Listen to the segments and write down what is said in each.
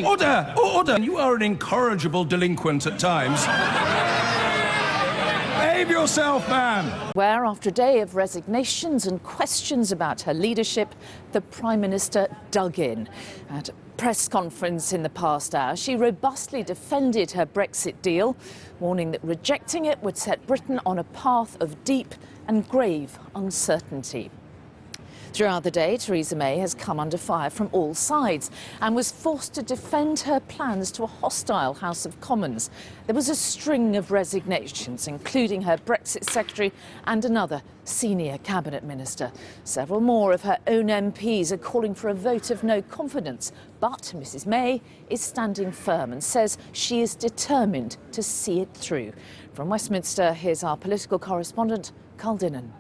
Order! Order! You are an incorrigible delinquent at times. Behave yourself, man! Where, after a day of resignations and questions about her leadership, the Prime Minister dug in. At a press conference in the past hour, she robustly defended her Brexit deal, warning that rejecting it would set Britain on a path of deep and grave uncertainty. Throughout the day, Theresa May has come under fire from all sides and was forced to defend her plans to a hostile House of Commons. There was a string of resignations, including her Brexit secretary and another senior cabinet minister. Several more of her own MPs are calling for a vote of no confidence. But Mrs May is standing firm and says she is determined to see it through. From Westminster, here's our political correspondent, Carl Dinnan.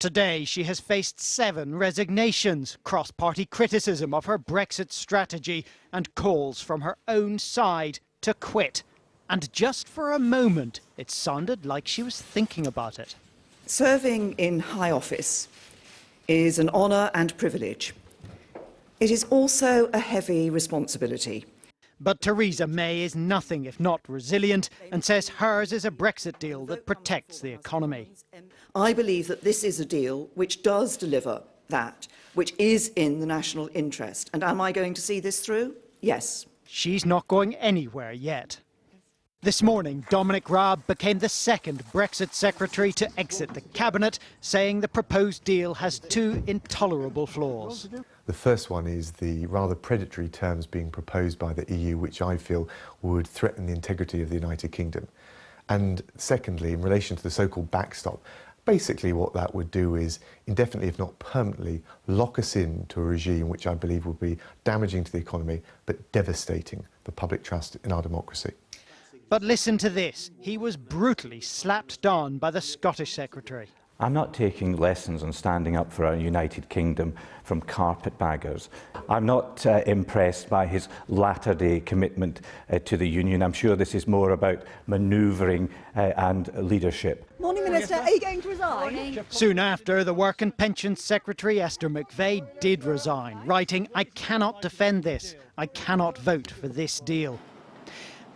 Today, she has faced 7 resignations, cross-party criticism of her Brexit strategy and calls from her own side to quit. And just for a moment, it sounded like she was thinking about it. Serving in high office is an honour and privilege. It is also a heavy responsibility. But Theresa May is nothing if not resilient and says hers is a Brexit deal that protects the economy. I believe that this is a deal which does deliver that, which is in the national interest. And am I going to see this through? Yes. She's not going anywhere yet. This morning, Dominic Raab became the second Brexit secretary to exit the cabinet, saying the proposed deal has 2 intolerable flaws. The first one is the rather predatory terms being proposed by the EU, which I feel would threaten the integrity of the United Kingdom. And secondly, in relation to the so-called backstop, basically what that would do is indefinitely, if not permanently, lock us into a regime which I believe will be damaging to the economy but devastating for public trust in our democracy. But listen to this. He was brutally slapped down by the Scottish secretary. I'm not taking lessons on standing up for our United Kingdom from carpetbaggers. I'm not impressed by his latter-day commitment to the Union. I'm sure this is more about manoeuvring and leadership. Morning, Minister. Are you going to resign? Soon after, the Work and Pensions Secretary, Esther McVey, did resign, writing, "I cannot defend this. I cannot vote for this deal."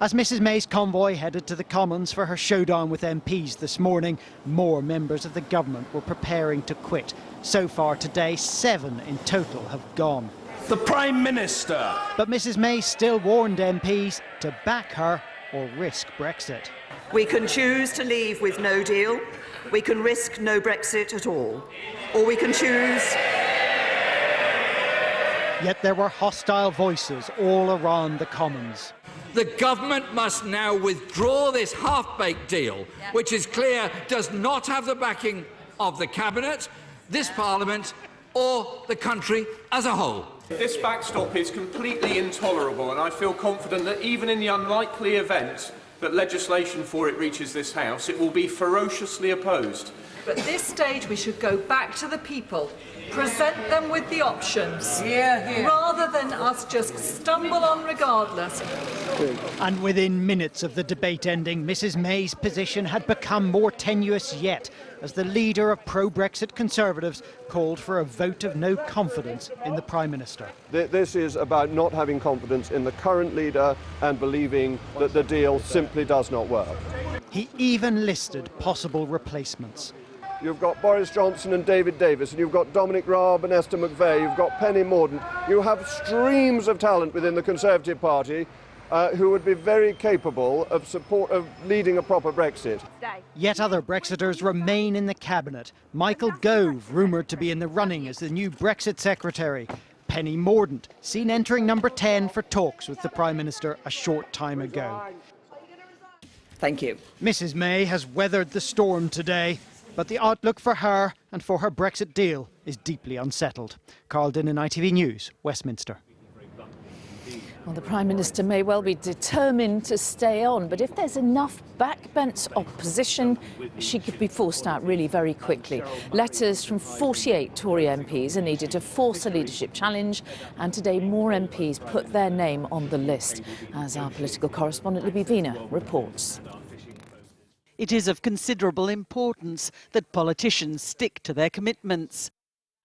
As Mrs May's convoy headed to the Commons for her showdown with MPs this morning, more members of the government were preparing to quit. So far today, 7 in total have gone. The Prime Minister! But Mrs May still warned MPs to back her or risk Brexit. We can choose to leave with no deal. We can risk no Brexit at all. Or we can choose... Yet there were hostile voices all around the Commons. The government must now withdraw this half-baked deal, which is clear does not have the backing of the Cabinet, this Parliament or the country as a whole. This backstop is completely intolerable, and I feel confident that even in the unlikely event that legislation for it reaches this House, it will be ferociously opposed. At this stage, we should go back to the people, present them with the options, rather than us just stumble on regardless. And within minutes of the debate ending, Mrs May's position had become more tenuous yet, as the leader of pro-Brexit Conservatives called for a vote of no confidence in the Prime Minister. This is about not having confidence in the current leader and believing that the deal simply does not work. He even listed possible replacements. You've got Boris Johnson and David Davis, and you've got Dominic Raab and Esther McVey, you've got Penny Mordaunt. You have streams of talent within the Conservative Party who would be very capable of leading a proper Brexit. Yet other Brexiters remain in the cabinet. Michael Gove, rumoured to be in the running as the new Brexit secretary. Penny Mordaunt, seen entering number 10 for talks with the Prime Minister a short time ago. Thank you. Mrs May has weathered the storm today, but the outlook for her and for her Brexit deal is deeply unsettled. Carl Dinnan, ITV News, Westminster. Well, the Prime Minister may well be determined to stay on, but if there's enough backbench opposition, she could be forced out really very quickly. Letters from 48 Tory MPs are needed to force a leadership challenge, and today more MPs put their name on the list, as our political correspondent Libby Vina reports. It is of considerable importance that politicians stick to their commitments.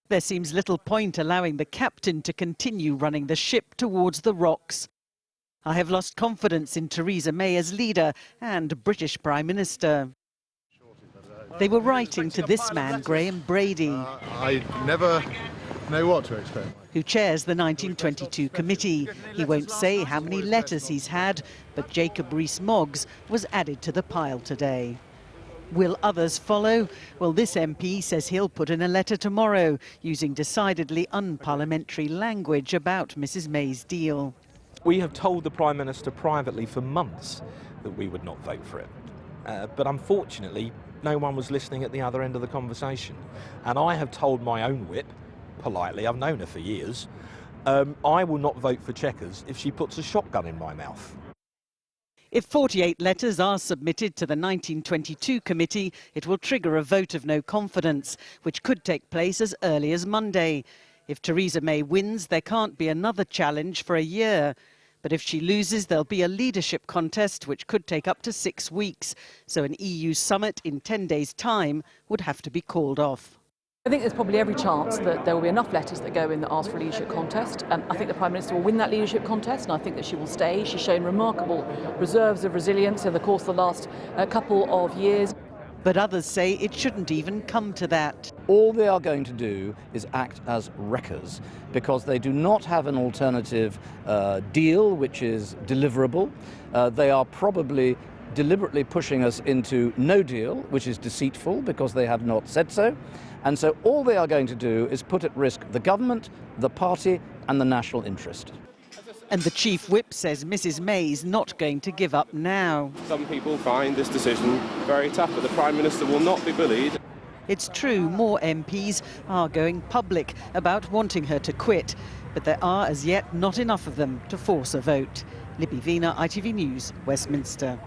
There seems little point allowing the captain to continue running the ship towards the rocks. I have lost confidence in Theresa May as leader and British Prime Minister. They were writing to this man, Graham Brady, I never know what to expect, who chairs the 1922 committee. He won't say how many letters he's had, but Jacob Rees-Mogg was added to the pile today. Will others follow? Well, this MP says he'll put in a letter tomorrow using decidedly unparliamentary language about Mrs May's deal. We have told the Prime Minister privately for months that we would not vote for it. But unfortunately, no one was listening at the other end of the conversation. And I have told my own whip, politely, I've known her for years, I will not vote for Chequers if she puts a shotgun in my mouth. If 48 letters are submitted to the 1922 committee, it will trigger a vote of no confidence, which could take place as early as Monday. If Theresa May wins, there can't be another challenge for a year. But if she loses, there'll be a leadership contest, which could take up to 6 weeks. So an EU summit in 10 days' time would have to be called off. I think there's probably every chance that there will be enough letters that go in that ask for a leadership contest. I think the Prime Minister will win that leadership contest, and I think that she will stay. She's shown remarkable reserves of resilience over the course of the last couple of years. But others say it shouldn't even come to that. All they are going to do is act as wreckers, because they do not have an alternative deal which is deliverable. They are probably deliberately pushing us into no deal, which is deceitful because they have not said so. And so all they are going to do is put at risk the government, the party and the national interest. And the Chief Whip says Mrs May's not going to give up now. Some people find this decision very tough, but the Prime Minister will not be bullied. It's true, more MPs are going public about wanting her to quit, but there are as yet not enough of them to force a vote. Libby Vina, ITV News, Westminster.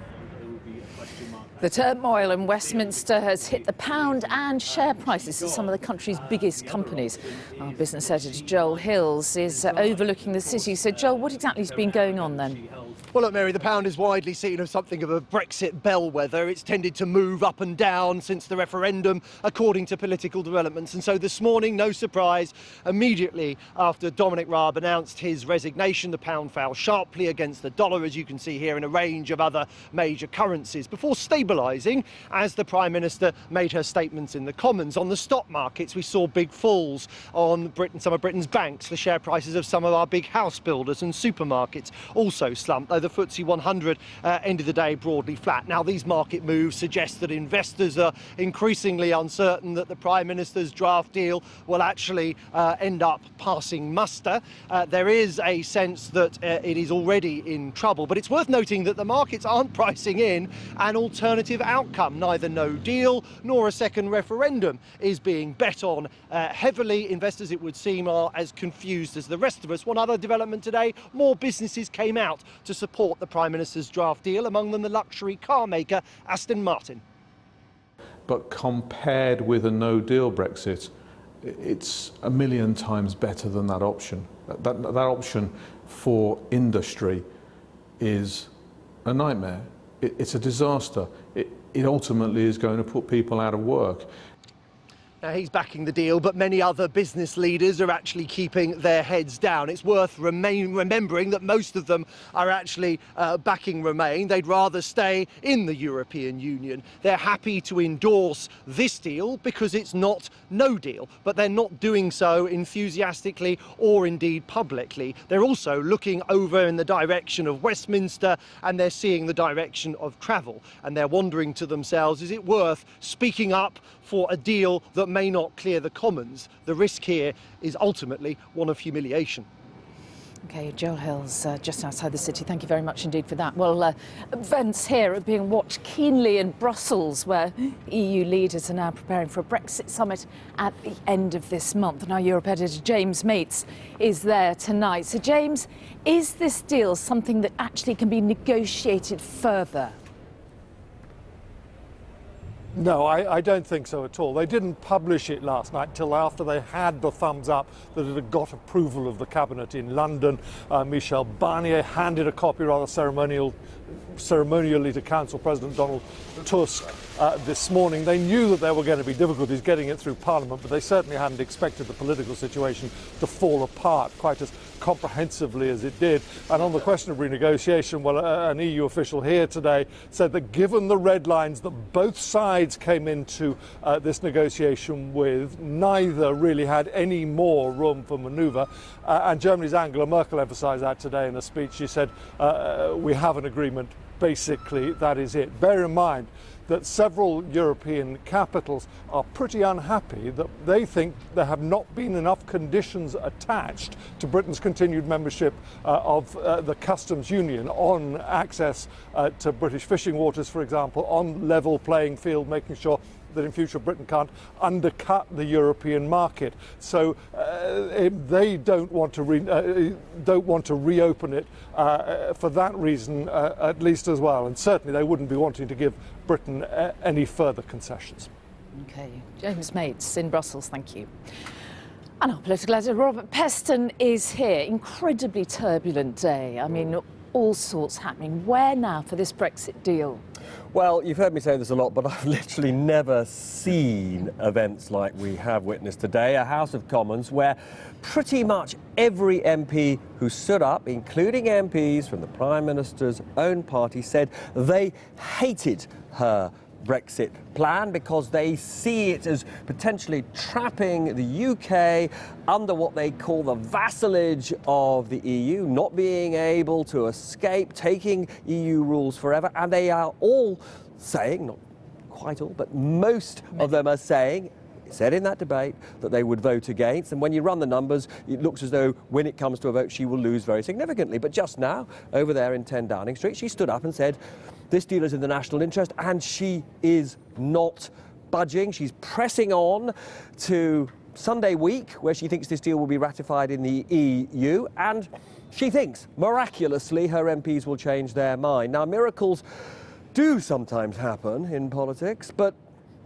The turmoil in Westminster has hit the pound and share prices of some of the country's biggest companies. Our business editor Joel Hills is overlooking the city. So, Joel, what exactly has been going on then? Well, look, Mary, the pound is widely seen as something of a Brexit bellwether. It's tended to move up and down since the referendum, according to political developments. And so this morning, no surprise, immediately after Dominic Raab announced his resignation, the pound fell sharply against the dollar, as you can see here, in a range of other major currencies, before stabilising as the Prime Minister made her statements in the Commons. On the stock markets, we saw big falls on some of Britain's banks. The share prices of some of our big house builders and supermarkets also slumped, though the FTSE 100 ended the day broadly flat. Now, these market moves suggest that investors are increasingly uncertain that the Prime Minister's draft deal will actually end up passing muster. There is a sense that it is already in trouble, but it's worth noting that the markets aren't pricing in an alternative outcome. Neither no deal nor a second referendum is being bet on heavily. Investors, it would seem, are as confused as the rest of us. One other development today, more businesses came out to support the Prime Minister's draft deal, among them the luxury car maker Aston Martin. But compared with a no-deal Brexit, it's a million times better than that option. That option for industry is a nightmare. It's a disaster. It ultimately is going to put people out of work. Now, he's backing the deal, but many other business leaders are actually keeping their heads down. It's worth remembering that most of them are actually backing Remain. They'd rather stay in the European Union. They're happy to endorse this deal because it's not no deal, but they're not doing so enthusiastically or indeed publicly. They're also looking over in the direction of Westminster, and they're seeing the direction of travel. And they're wondering to themselves, is it worth speaking up for a deal that may not clear the Commons? The risk here is ultimately one of humiliation. OK, Joel Hills, just outside the city. Thank you very much indeed for that. Well, events here are being watched keenly in Brussels, where EU leaders are now preparing for a Brexit summit at the end of this month. Now, Europe editor James Mates is there tonight. So, James, is this deal something that actually can be negotiated further? No, I don't think so at all. They didn't publish it last night till after they had the thumbs up that it had got approval of the cabinet in London. Michel Barnier handed a copy rather ceremonially to Council President Donald Tusk this morning. They knew that there were going to be difficulties getting it through Parliament, but they certainly hadn't expected the political situation to fall apart quite as comprehensively as it did. And on the question of renegotiation, well, an EU official here today said that given the red lines that both sides came into this negotiation with, neither really had any more room for manoeuvre. And Germany's Angela Merkel emphasised that today in a speech. She said, we have an agreement, basically that is it. Bear in mind that several European capitals are pretty unhappy that they think there have not been enough conditions attached to Britain's continued membership of the customs union on access to British fishing waters, for example, on level playing field, making sure that in future Britain can't undercut the European market. So they don't want to reopen it for that reason, at least as well. And certainly they wouldn't be wanting to give Britain any further concessions. Okay, James Mates in Brussels, thank you. And our political editor Robert Peston is here. Incredibly turbulent day. I mean, all sorts happening. Where now for this Brexit deal? Well, you've heard me say this a lot, but I've literally never seen events like we have witnessed today. A House of Commons where pretty much every MP who stood up, including MPs from the Prime Minister's own party, said they hated her Brexit plan because they see it as potentially trapping the UK under what they call the vassalage of the EU, not being able to escape taking EU rules forever. And they are all saying, not quite all, but most of them are saying, said in that debate, that they would vote against. And when you run the numbers, it looks as though when it comes to a vote, she will lose very significantly. But just now, over there in 10 Downing Street, she stood up and said, this deal is in the national interest, and she is not budging. She's pressing on to Sunday week, where she thinks this deal will be ratified in the EU, and she thinks, miraculously, her MPs will change their mind. Now, miracles do sometimes happen in politics, but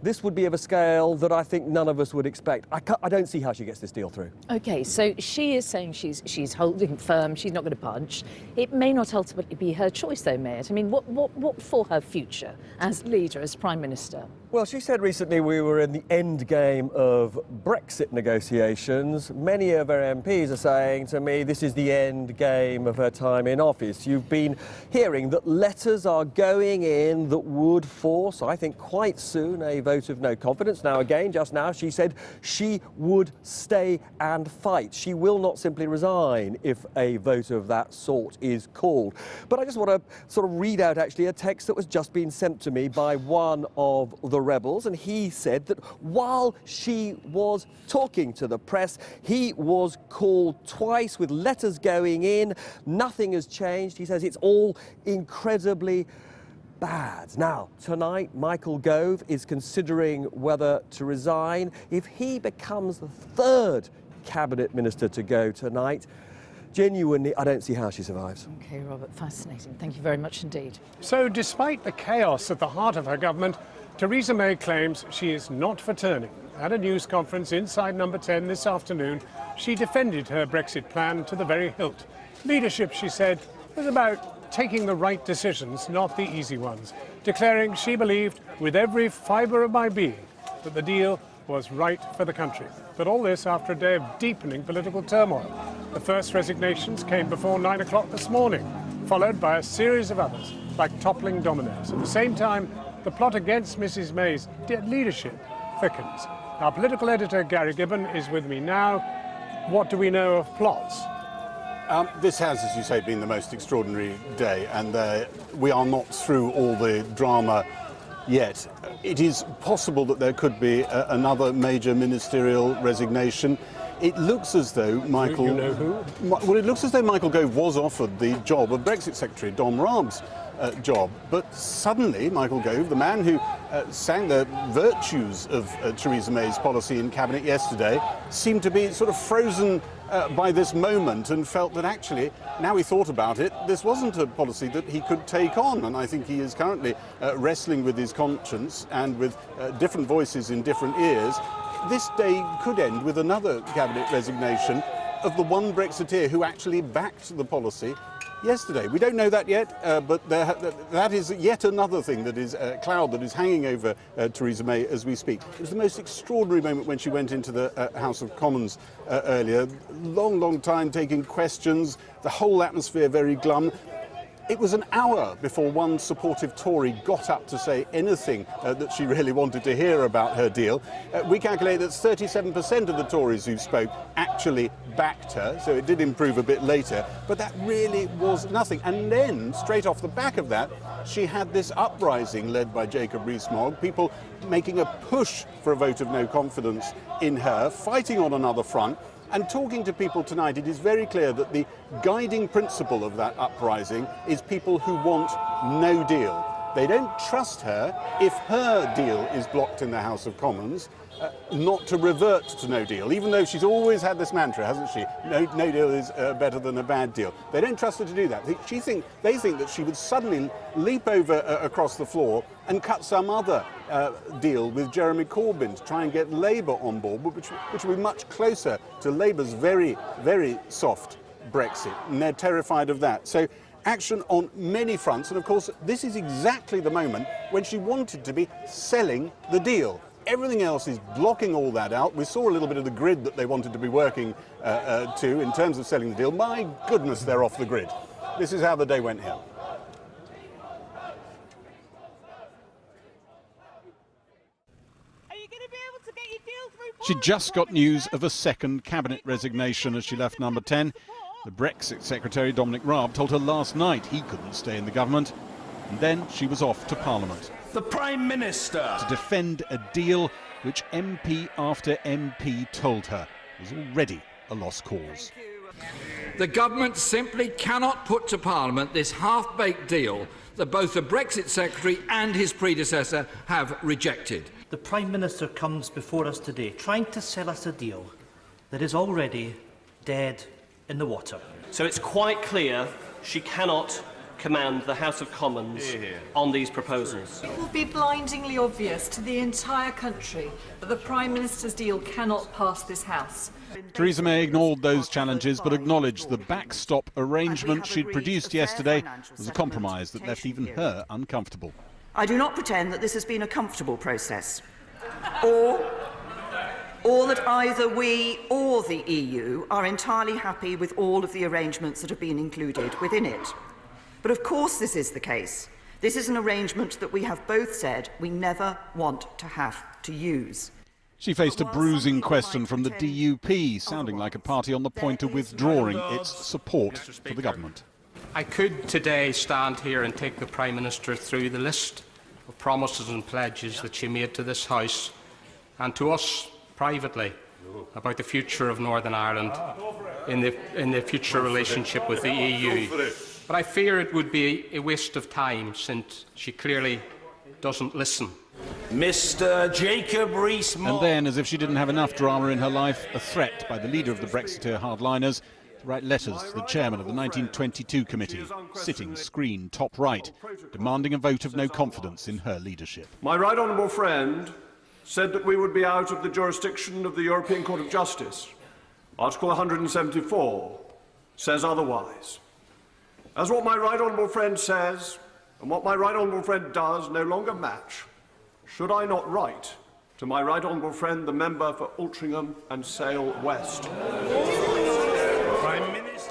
this would be of a scale that I think none of us would expect. I don't see how she gets this deal through. OK, so she is saying she's holding firm, she's not going to budge. It may not ultimately be her choice, though, may it? I mean, what for her future as leader, as Prime Minister? Well, she said recently we were in the end game of Brexit negotiations. Many of her MPs are saying to me this is the end game of her time in office. You've been hearing that letters are going in that would force, I think quite soon, a vote of no confidence. Now, again, just now, she said she would stay and fight. She will not simply resign if a vote of that sort is called. But I just want to sort of read out, actually, a text that was just been sent to me by one of the rebels, and he said that while she was talking to the press, he was called twice with letters going in. Nothing has changed. He says it's all incredibly bad. Now, tonight, Michael Gove is considering whether to resign. If he becomes the third cabinet minister to go tonight, genuinely, I don't see how she survives. OK, Robert, fascinating. Thank you very much indeed. So, despite the chaos at the heart of her government, Theresa May claims she is not for turning. At a news conference inside Number 10 this afternoon, she defended her Brexit plan to the very hilt. Leadership, she said, was about taking the right decisions, not the easy ones, declaring she believed with every fibre of my being that the deal was right for the country. But all this after a day of deepening political turmoil. The first resignations came before 9 o'clock this morning, followed by a series of others, like toppling dominoes. At the same time, the plot against Mrs May's leadership thickens. Our political editor, Gary Gibbon, is with me now. What do we know of plots? This has, as you say, been the most extraordinary day, and we are not through all the drama yet. It is possible that there could be another major ministerial resignation. It looks as though Michael... You know who? Well, it looks as though Michael Gove was offered the job of Brexit Secretary, Dom Raab's job. But suddenly, Michael Gove, the man who sang the virtues of Theresa May's policy in Cabinet yesterday, seemed to be sort of frozen by this moment and felt that actually, now he thought about it, this wasn't a policy that he could take on. And I think he is currently wrestling with his conscience and with different voices in different ears. This day could end with another cabinet resignation of the one Brexiteer who actually backed the policy yesterday. We don't know that yet, but that is yet another thing that is a cloud that is hanging over Theresa May as we speak. It was the most extraordinary moment when she went into the House of Commons earlier. Long time taking questions, the whole atmosphere very glum. It was an hour before one supportive Tory got up to say anything that she really wanted to hear about her deal. We calculate that 37% of the Tories who spoke actually backed her, so it did improve a bit later, but that really was nothing. And then, straight off the back of that, she had this uprising led by Jacob Rees-Mogg, people making a push for a vote of no confidence in her, fighting on another front. And talking to people tonight, it is very clear that the guiding principle of that uprising is people who want no deal. They don't trust her if her deal is blocked in the House of Commons, not to revert to no deal, even though she's always had this mantra, hasn't she? No deal is better than a bad deal. They don't trust her to do that. They think that she would suddenly leap over across the floor and cut some other deal with Jeremy Corbyn to try and get Labour on board, which will be much closer to Labour's very, very soft Brexit, and they're terrified of that. So action on many fronts, and of course this is exactly the moment when she wanted to be selling the deal. Everything else is blocking all that out. We saw a little bit of the grid that they wanted to be working to in terms of selling the deal. My goodness, they're off the grid. This is how the day went here. She just got news of a second cabinet resignation as she left Number 10. The Brexit Secretary, Dominic Raab, told her last night he couldn't stay in the government. And then she was off to Parliament. The Prime Minister! To defend a deal which MP after MP told her was already a lost cause. The government simply cannot put to Parliament this half-baked deal that both the Brexit Secretary and his predecessor have rejected. The Prime Minister comes before us today trying to sell us a deal that is already dead in the water. So it's quite clear she cannot command the House of Commons on these proposals. It will be blindingly obvious to the entire country that the Prime Minister's deal cannot pass this House. Theresa May ignored those challenges but acknowledged the backstop arrangement she'd produced yesterday was a compromise that left even her uncomfortable. I do not pretend that this has been a comfortable process, or that either we or the EU are entirely happy with all of the arrangements that have been included within it. But of course this is the case. This is an arrangement that we have both said we never want to have to use. She faced a bruising question from the DUP, sounding like a party on the point of withdrawing its support for the government. I could today stand here and take the Prime Minister through the list of promises and pledges that she made to this House and to us privately about the future of Northern Ireland in the future relationship with the EU. But I fear it would be a waste of time since she clearly doesn't listen. Mr. Jacob Rees-Mogg. And then, as if she didn't have enough drama in her life, a threat by the leader of the Brexiteer hardliners to write letters to the chairman of the 1922 committee, sitting screen top right, demanding a vote of no confidence in her leadership. My right honourable friend said that we would be out of the jurisdiction of the European Court of Justice. Article 174 says otherwise. As what my right honourable friend says and what my right honourable friend does no longer match, should I not write to my right honourable friend, the member for Altrincham and Sale West?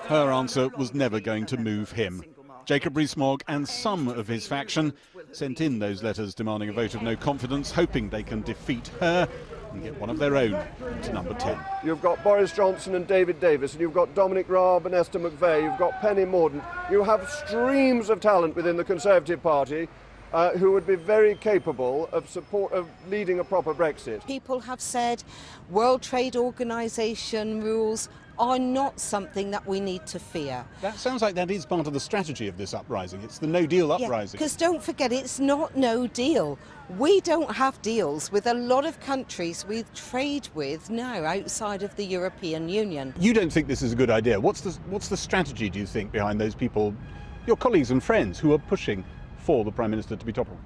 Her answer was never going to move him. Jacob Rees-Mogg and some of his faction sent in those letters demanding a vote of no confidence, hoping they can defeat her and get one of their own to Number 10. You've got Boris Johnson and David Davis, and you've got Dominic Raab and Esther McVey, you've got Penny Mordaunt. You have streams of talent within the Conservative Party who would be very capable of leading a proper Brexit. People have said World Trade Organization rules are not something that we need to fear. That sounds like that is part of the strategy of this uprising. It's the no-deal uprising. Because don't forget, it's not no deal. We don't have deals with a lot of countries we trade with now outside of the European Union. You don't think this is a good idea. What's the strategy, do you think, behind those people, your colleagues and friends, who are pushing for the Prime Minister to be toppled?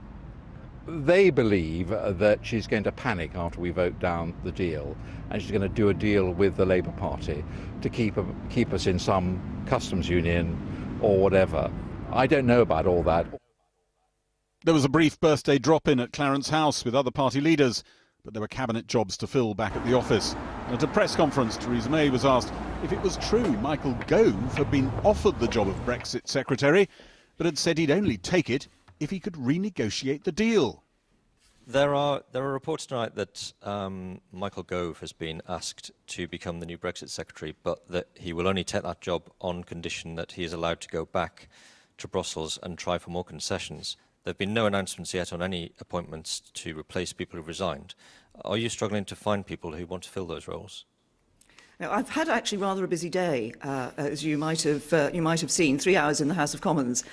They believe that she's going to panic after we vote down the deal, and she's going to do a deal with the Labour Party to keep us in some customs union, which will make us or whatever. I don't know about all that. There was a brief birthday drop-in at Clarence House with other party leaders, but there were cabinet jobs to fill back at the office. And at a press conference, Theresa May was asked if it was true Michael Gove had been offered the job of Brexit Secretary, but had said he'd only take it if he could renegotiate the deal. There are reports tonight that Michael Gove has been asked to become the new Brexit Secretary, but that he will only take that job on condition that he is allowed to go back to Brussels and try for more concessions. There have been no announcements yet on any appointments to replace people who've resigned. Are you struggling to find people who want to fill those roles? Now, I've had actually rather a busy day, as you might have seen, 3 hours in the House of Commons.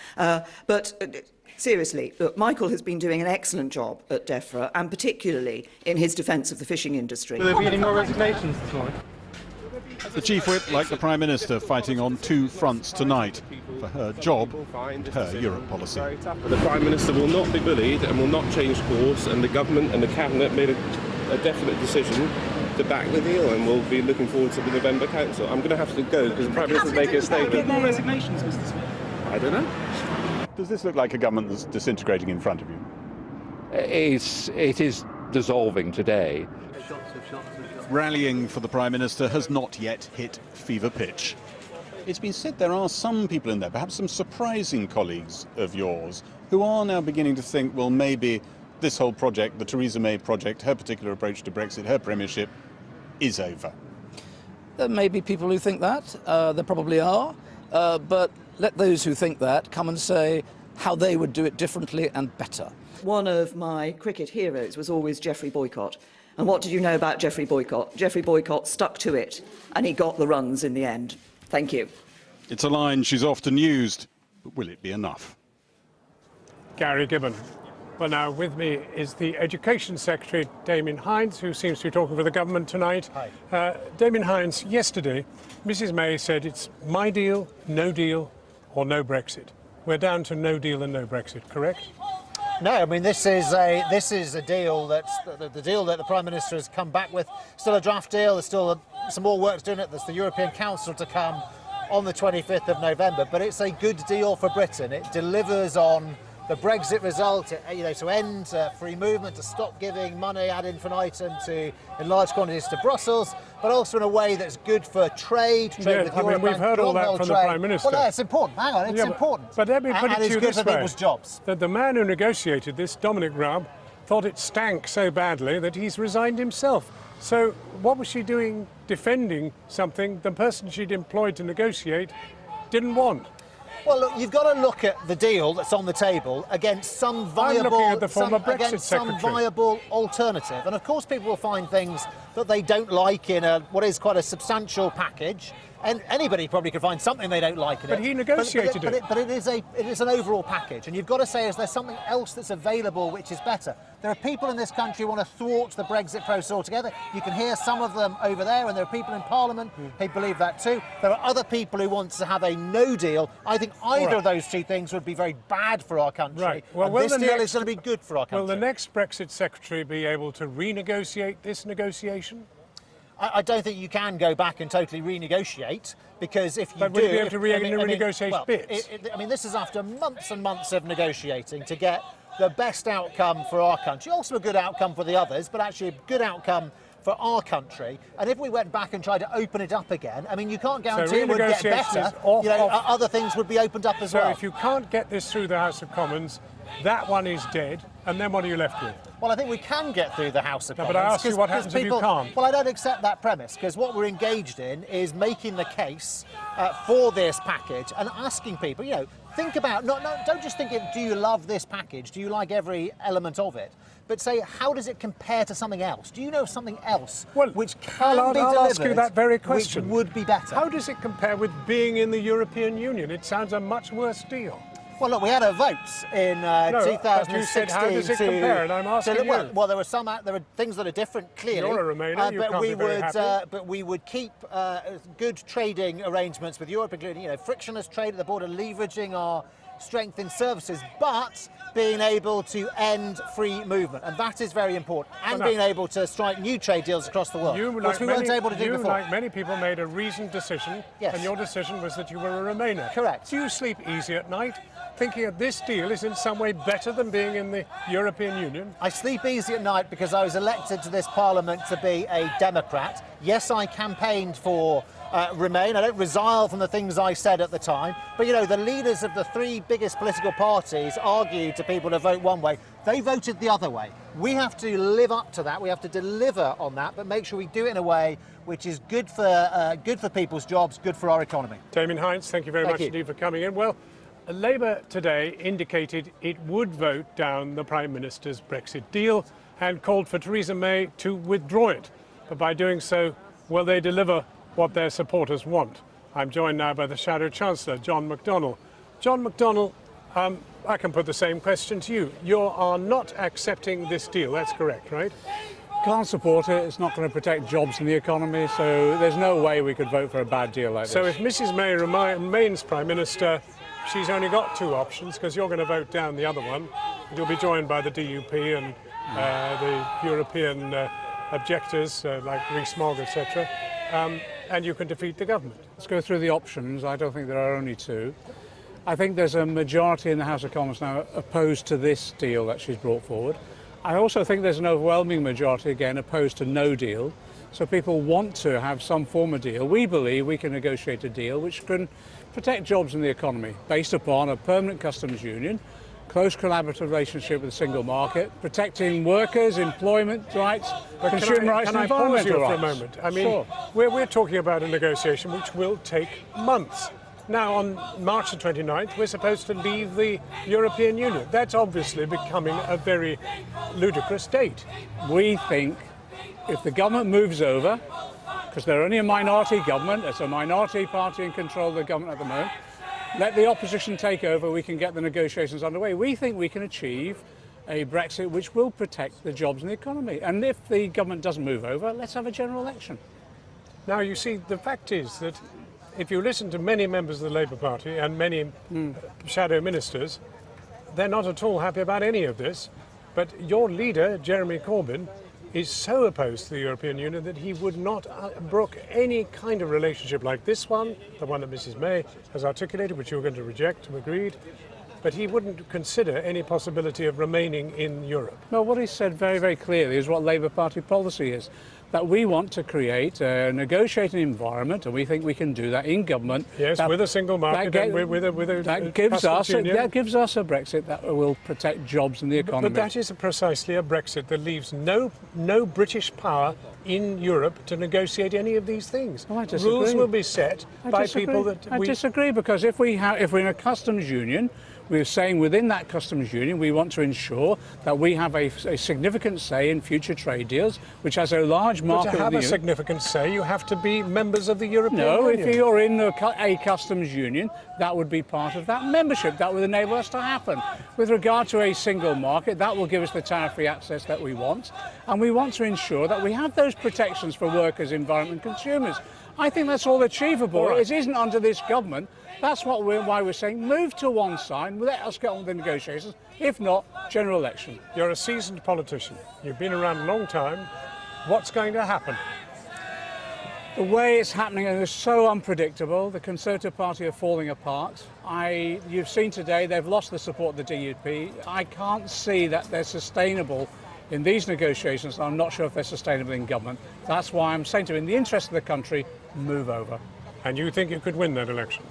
Seriously, look, Michael has been doing an excellent job at DEFRA, and particularly in his defence of the fishing industry. Will there be any more resignations this morning? The Chief Whip, like the Prime Minister, fighting on two fronts tonight for her job and her Europe policy. The Prime Minister will not be bullied and will not change course, and the Government and the Cabinet made a definite decision to back the deal, and we'll be looking forward to the November Council. I'm going to have to go because the Prime Minister's making a statement. Get more resignations, Mr. Smith? I don't know. Does this look like a government that's disintegrating in front of you? It is dissolving today. Rallying for the Prime Minister has not yet hit fever pitch. It's been said there are some people in there, perhaps some surprising colleagues of yours, who are now beginning to think, well, maybe this whole project, the Theresa May project, her particular approach to Brexit, her premiership, is over. There may be people who think that. There probably are. But let those who think that come and say how they would do it differently and better. One of my cricket heroes was always Geoffrey Boycott. And what did you know about Geoffrey Boycott? Geoffrey Boycott stuck to it, and he got the runs in the end. Thank you. It's a line she's often used, but will it be enough? Gary Gibbon. Well, now with me is the Education Secretary, Damien Hinds, who seems to be talking for the government tonight. Hi. Damien Hinds, yesterday, Mrs May said it's my deal, or no Brexit. We're down to no deal and no Brexit, correct? No, I mean this is a deal that's the deal that the Prime Minister has come back with. Still a draft deal. There's still some more work to do in it. There's the European Council to come on the 25th of November. But it's a good deal for Britain. It delivers on the Brexit result, to end free movement, to stop giving money ad infinitum in large quantities to Brussels, but also in a way that's good for trade with Europe. I mean, we've heard all that from the Prime Minister. Well, no, it's important. Hang on, it's important. But let me put it to you this way. People's jobs. That the man who negotiated this, Dominic Raab, thought it stank so badly that he's resigned himself. So what was she doing defending something the person she'd employed to negotiate didn't want? Well, look, you've got to look at the deal that's on the table against some viable, alternative. And of course, people will find things that they don't like in what is quite a substantial package. And anybody probably could find something they don't like in it. But he negotiated it. But it is an overall package. And you've got to say, is there something else that's available which is better? There are people in this country who want to thwart the Brexit process altogether. You can hear some of them over there, and there are people in Parliament who believe that too. There are other people who want to have a no deal. I think either of those two things would be very bad for our country. Right. Well, and this deal is going to be good for our country. Will the next Brexit Secretary be able to renegotiate this negotiation? I don't think you can go back and totally renegotiate, because if you do... But will you be able to renegotiate bits? I mean, this is after months and months of negotiating to get the best outcome for our country. Also a good outcome for the others, but actually a good outcome for our country. And if we went back and tried to open it up again, I mean, you can't guarantee it would get better. Other things would be opened up as well. So if you can't get this through the House of Commons, that one is dead, and then what are you left with? Well, I think we can get through the House of Commons. But I ask you what happens if you can't. Well, I don't accept that premise, because what we're engaged in is making the case for this package and asking people, think about, don't just think, do you love this package? Do you like every element of it? But say, how does it compare to something else? Do you know something else which can be delivered, I'll ask you that very question. Which would be better? How does it compare with being in the European Union? It sounds a much worse deal. Well, look, we had a vote in 2016. You said, how does it compare? And I'm asking you. Well, there were things that are different, clearly. You're a Remainer. You can't be very happy. But we would keep good trading arrangements with Europe, including frictionless trade at the border, leveraging our strengthen services, but being able to end free movement. And that is very important. And being able to strike new trade deals across the world, which we weren't able to do before. Like many people, made a reasoned decision, and your decision was that you were a Remainer. Correct. Do you sleep easy at night, thinking that this deal is in some way better than being in the European Union? I sleep easy at night because I was elected to this Parliament to be a Democrat. Yes, I campaigned for Remain. I don't resile from the things I said at the time. But, you know, the leaders of the three biggest political parties argued to people to vote one way. They voted the other way. We have to live up to that. We have to deliver on that, but make sure we do it in a way which is good for people's jobs, good for our economy. Damien Hinds, thank you very much indeed for coming in. Well, Labour today indicated it would vote down the Prime Minister's Brexit deal and called for Theresa May to withdraw it. But by doing so, will they deliver what their supporters want? I'm joined now by the Shadow Chancellor, John McDonnell. John McDonnell, I can put the same question to you. You are not accepting this deal, that's correct, right? Can't support it. It's not going to protect jobs in the economy, so there's no way we could vote for a bad deal like this. So if Mrs May remains Prime Minister, she's only got two options, because you're going to vote down the other one. You'll be joined by the DUP and the European objectors like Rees-Mogg, etc. And you can defeat the government. Let's go through the options. I don't think there are only two. I think there's a majority in the House of Commons now opposed to this deal that she's brought forward. I also think there's an overwhelming majority, again, opposed to no deal. So people want to have some form of deal. We believe we can negotiate a deal which can protect jobs in the economy based upon a permanent customs union, close collaborative relationship with the single market, protecting workers, employment rights, consumer rights and environmental rights. For a moment? I mean, we're talking about a negotiation which will take months. Now, on March the 29th, we're supposed to leave the European Union. That's obviously becoming a very ludicrous date. We think if the government moves over, because they're only a minority government, it's a minority party in control of the government at the moment, let the opposition take over, we can get the negotiations underway. We think we can achieve a Brexit which will protect the jobs in the economy. And if the government doesn't move over, let's have a general election. Now, you see, the fact is that if you listen to many members of the Labour Party and many shadow ministers, they're not at all happy about any of this. But your leader, Jeremy Corbyn, is so opposed to the European Union that he would not brook any kind of relationship like this one, the one that Mrs May has articulated, which you're going to reject and agreed. But he wouldn't consider any possibility of remaining in Europe. No, what he said very, very clearly is what Labour Party policy is, that we want to create a negotiating environment, and we think we can do that in government. Yes, with a single market and with a that gives us a Brexit that will protect jobs in the economy. But that is precisely a Brexit that leaves no British power in Europe to negotiate any of these things. Well, I disagree. Rules will be set by people that I disagree, because if we're in a customs union, we're saying within that customs union we want to ensure that we have a significant say in future trade deals, which has a large market. But to have a significant say, you have to be members of the European Union. No, if you're in a customs union, that would be part of that membership. That would enable us to happen. With regard to a single market, that will give us the tariff-free access that we want. And we want to ensure that we have those protections for workers, environment, consumers. I think that's all achievable. Right. It isn't under this government. That's why we're saying move to one side, let us get on with the negotiations. If not, general election. You're a seasoned politician. You've been around a long time. What's going to happen? The way it's happening is so unpredictable. The Conservative Party are falling apart. You've seen today they've lost the support of the DUP. I can't see that they're sustainable in these negotiations. I'm not sure if they're sustainable in government. That's why I'm saying to you, in the interest of the country, move over. And you think you could win that election?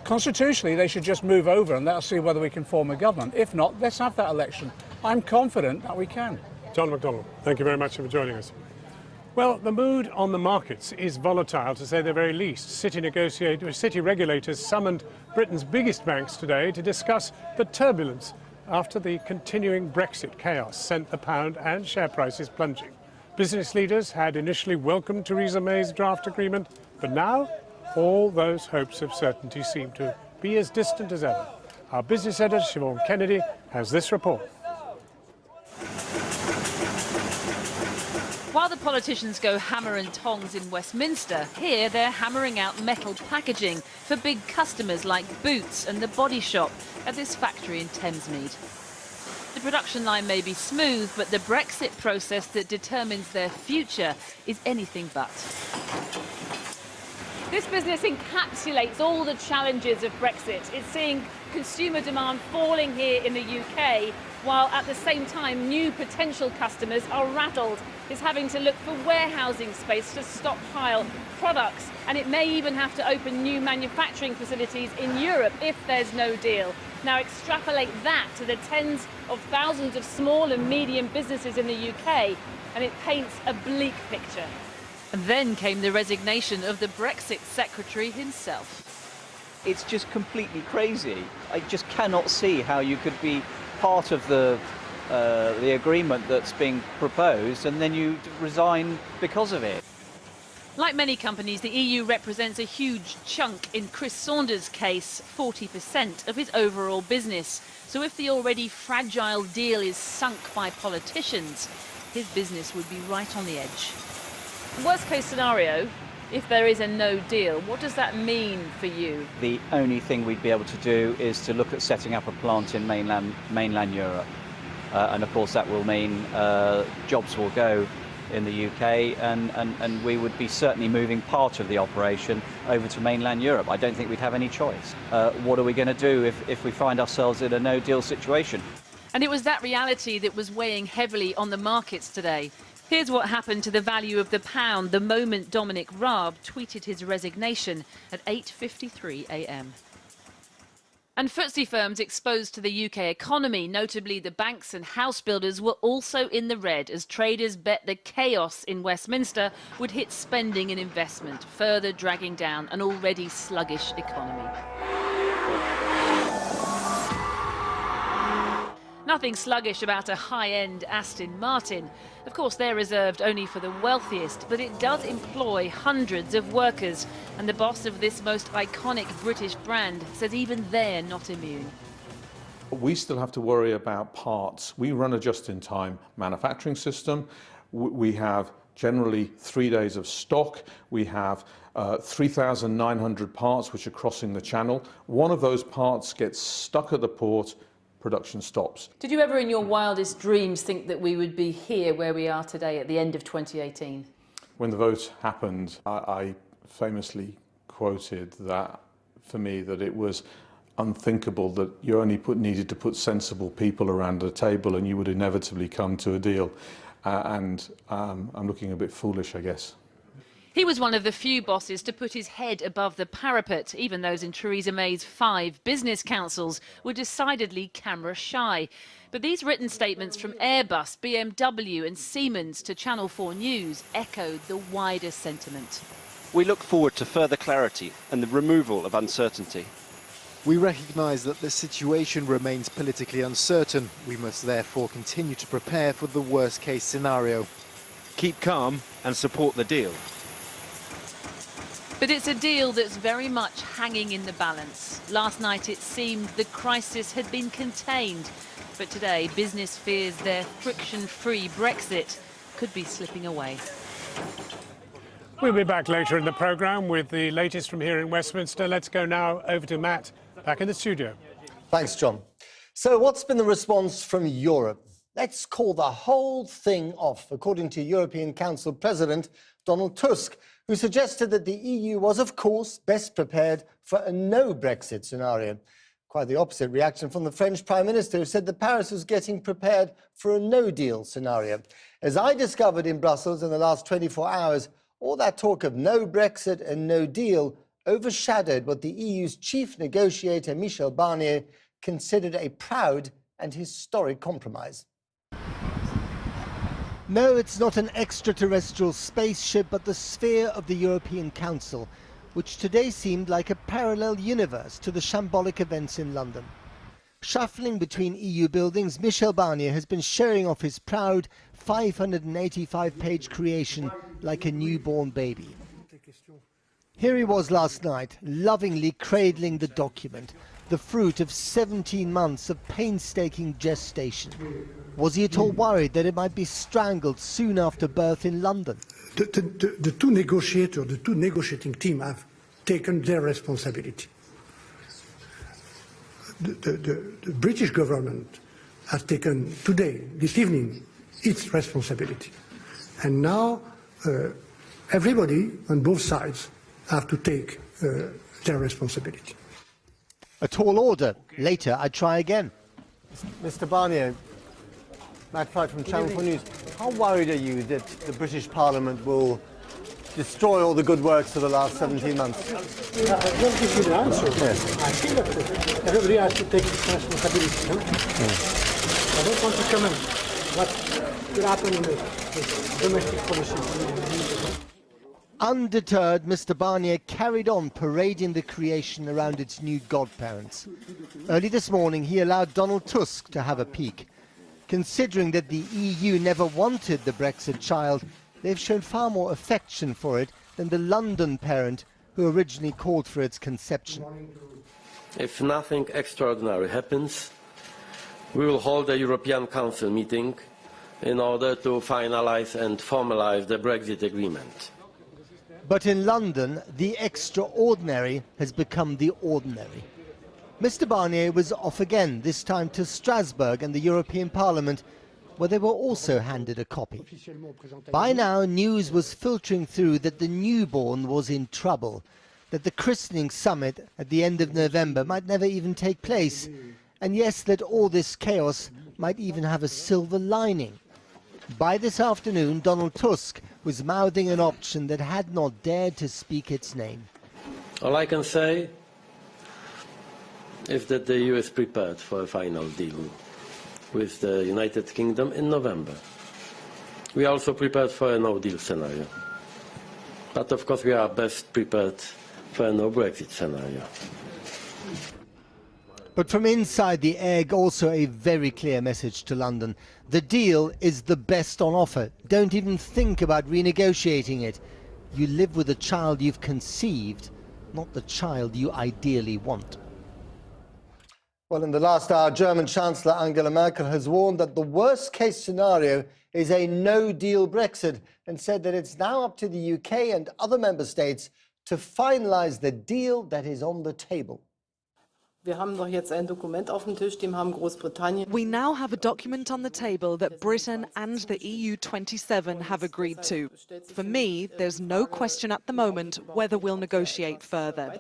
Constitutionally, they should just move over and let us see whether we can form a government. If not, let's have that election. I'm confident that we can. John McDonnell, thank you very much for joining us. Well, the mood on the markets is volatile, to say the very least. City regulators summoned Britain's biggest banks today to discuss the turbulence after the continuing Brexit chaos sent the pound and share prices plunging. Business leaders had initially welcomed Theresa May's draft agreement, but now all those hopes of certainty seem to be as distant as ever. Our business editor, Siobhan Kennedy, has this report. While the politicians go hammer and tongs in Westminster, here they're hammering out metal packaging for big customers like Boots and the Body Shop at this factory in Thamesmead. The production line may be smooth, but the Brexit process that determines their future is anything but. This business encapsulates all the challenges of Brexit. It's seeing consumer demand falling here in the UK, while at the same time new potential customers are rattled. It's having to look for warehousing space to stockpile products, and it may even have to open new manufacturing facilities in Europe if there's no deal. Now extrapolate that to the tens of thousands of small and medium businesses in the UK, and it paints a bleak picture. And then came the resignation of the Brexit secretary himself. It's just completely crazy. I just cannot see how you could be part of the agreement that's being proposed and then you resign because of it. Like many companies, the EU represents a huge chunk, in Chris Saunders' case, 40% of his overall business. So if the already fragile deal is sunk by politicians, his business would be right on the edge. Worst case scenario, if there is a no deal, what does that mean for you? The only thing we'd be able to do is to look at setting up a plant in mainland Europe. And of course that will mean jobs will go in the UK and we would be certainly moving part of the operation over to mainland Europe. I don't think we'd have any choice. What are we going to do if we find ourselves in a no-deal situation? And it was that reality that was weighing heavily on the markets today. Here's what happened to the value of the pound the moment Dominic Raab tweeted his resignation at 8:53 a.m. And FTSE firms exposed to the UK economy, notably the banks and house builders, were also in the red as traders bet the chaos in Westminster would hit spending and investment, further dragging down an already sluggish economy. Nothing sluggish about a high-end Aston Martin. Of course, they're reserved only for the wealthiest, but it does employ hundreds of workers. And the boss of this most iconic British brand says even they're not immune. We still have to worry about parts. We run a just-in-time manufacturing system. We have generally 3 days of stock. We have 3,900 parts which are crossing the channel. One of those parts gets stuck at the port, production stops. Did you ever in your wildest dreams think that we would be here where we are today at the end of 2018? When the vote happened, I famously quoted that, for me, that it was unthinkable that you only needed to put sensible people around a table and you would inevitably come to a deal. I'm looking a bit foolish, I guess. He was one of the few bosses to put his head above the parapet. Even those in Theresa May's 5 business councils were decidedly camera shy. But these written statements from Airbus, BMW and Siemens to Channel 4 News echoed the wider sentiment. We look forward to further clarity and the removal of uncertainty. We recognise that the situation remains politically uncertain. We must therefore continue to prepare for the worst case scenario. Keep calm and support the deal. But it's a deal that's very much hanging in the balance. Last night it seemed the crisis had been contained. But today business fears their friction-free Brexit could be slipping away. We'll be back later in the programme with the latest from here in Westminster. Let's go now over to Matt, back in the studio. Thanks, John. So what's been the response from Europe? Let's call the whole thing off, according to European Council President Donald Tusk, who suggested that the EU was, of course, best prepared for a no-Brexit scenario. Quite the opposite reaction from the French Prime Minister, who said that Paris was getting prepared for a no-deal scenario. As I discovered in Brussels in the last 24 hours, all that talk of no Brexit and no deal overshadowed what the EU's chief negotiator, Michel Barnier, considered a proud and historic compromise. No, it's not an extraterrestrial spaceship, but the sphere of the European Council, which today seemed like a parallel universe to the shambolic events in London. Shuffling between EU buildings, Michel Barnier has been showing off his proud 585-page creation like a newborn baby. Here he was last night, lovingly cradling the document, the fruit of 17 months of painstaking gestation. Was he at all worried that it might be strangled soon after birth in London? The two negotiators, the two negotiating team have taken their responsibility. The British government has taken today, this evening, its responsibility. And now everybody on both sides have to take their responsibility. A tall order. Later, I try again. Mr. Barnier, Matt Price from Channel 4 News. How worried are you that the British Parliament will destroy all the good works of the last 17 months? I won't give you the answer. Yes. I think that everybody has to take responsibility. No? Yes. I don't want to comment what will happen in the domestic policy. Undeterred, Mr. Barnier carried on parading the creation around its new godparents. Early this morning, he allowed Donald Tusk to have a peek. Considering that the EU never wanted the Brexit child, they've shown far more affection for it than the London parent who originally called for its conception. If nothing extraordinary happens, we will hold a European Council meeting in order to finalise and formalise the Brexit agreement. But in London, the extraordinary has become the ordinary. Mr. Barnier was off again, this time to Strasbourg and the European Parliament, where they were also handed a copy. By now, news was filtering through that the newborn was in trouble, that the christening summit at the end of November might never even take place, and yes, that all this chaos might even have a silver lining. By this afternoon, Donald Tusk was mouthing an option that had not dared to speak its name. All I can say is that the EU is prepared for a final deal with the United Kingdom in November. We are also prepared for a no-deal scenario. But of course we are best prepared for a no-Brexit scenario. But from inside the egg, also a very clear message to London. The deal is the best on offer. Don't even think about renegotiating it. You live with the child you've conceived, not the child you ideally want. Well, in the last hour, German Chancellor Angela Merkel has warned that the worst-case scenario is a no-deal Brexit and said that it's now up to the UK and other member states to finalise the deal that is on the table. Wir haben doch jetzt ein Dokument auf dem Tisch, dem haben Großbritannien. We now have a document on the table that Britain and the EU27 have agreed to. For me, there's no question at the moment whether we'll negotiate further.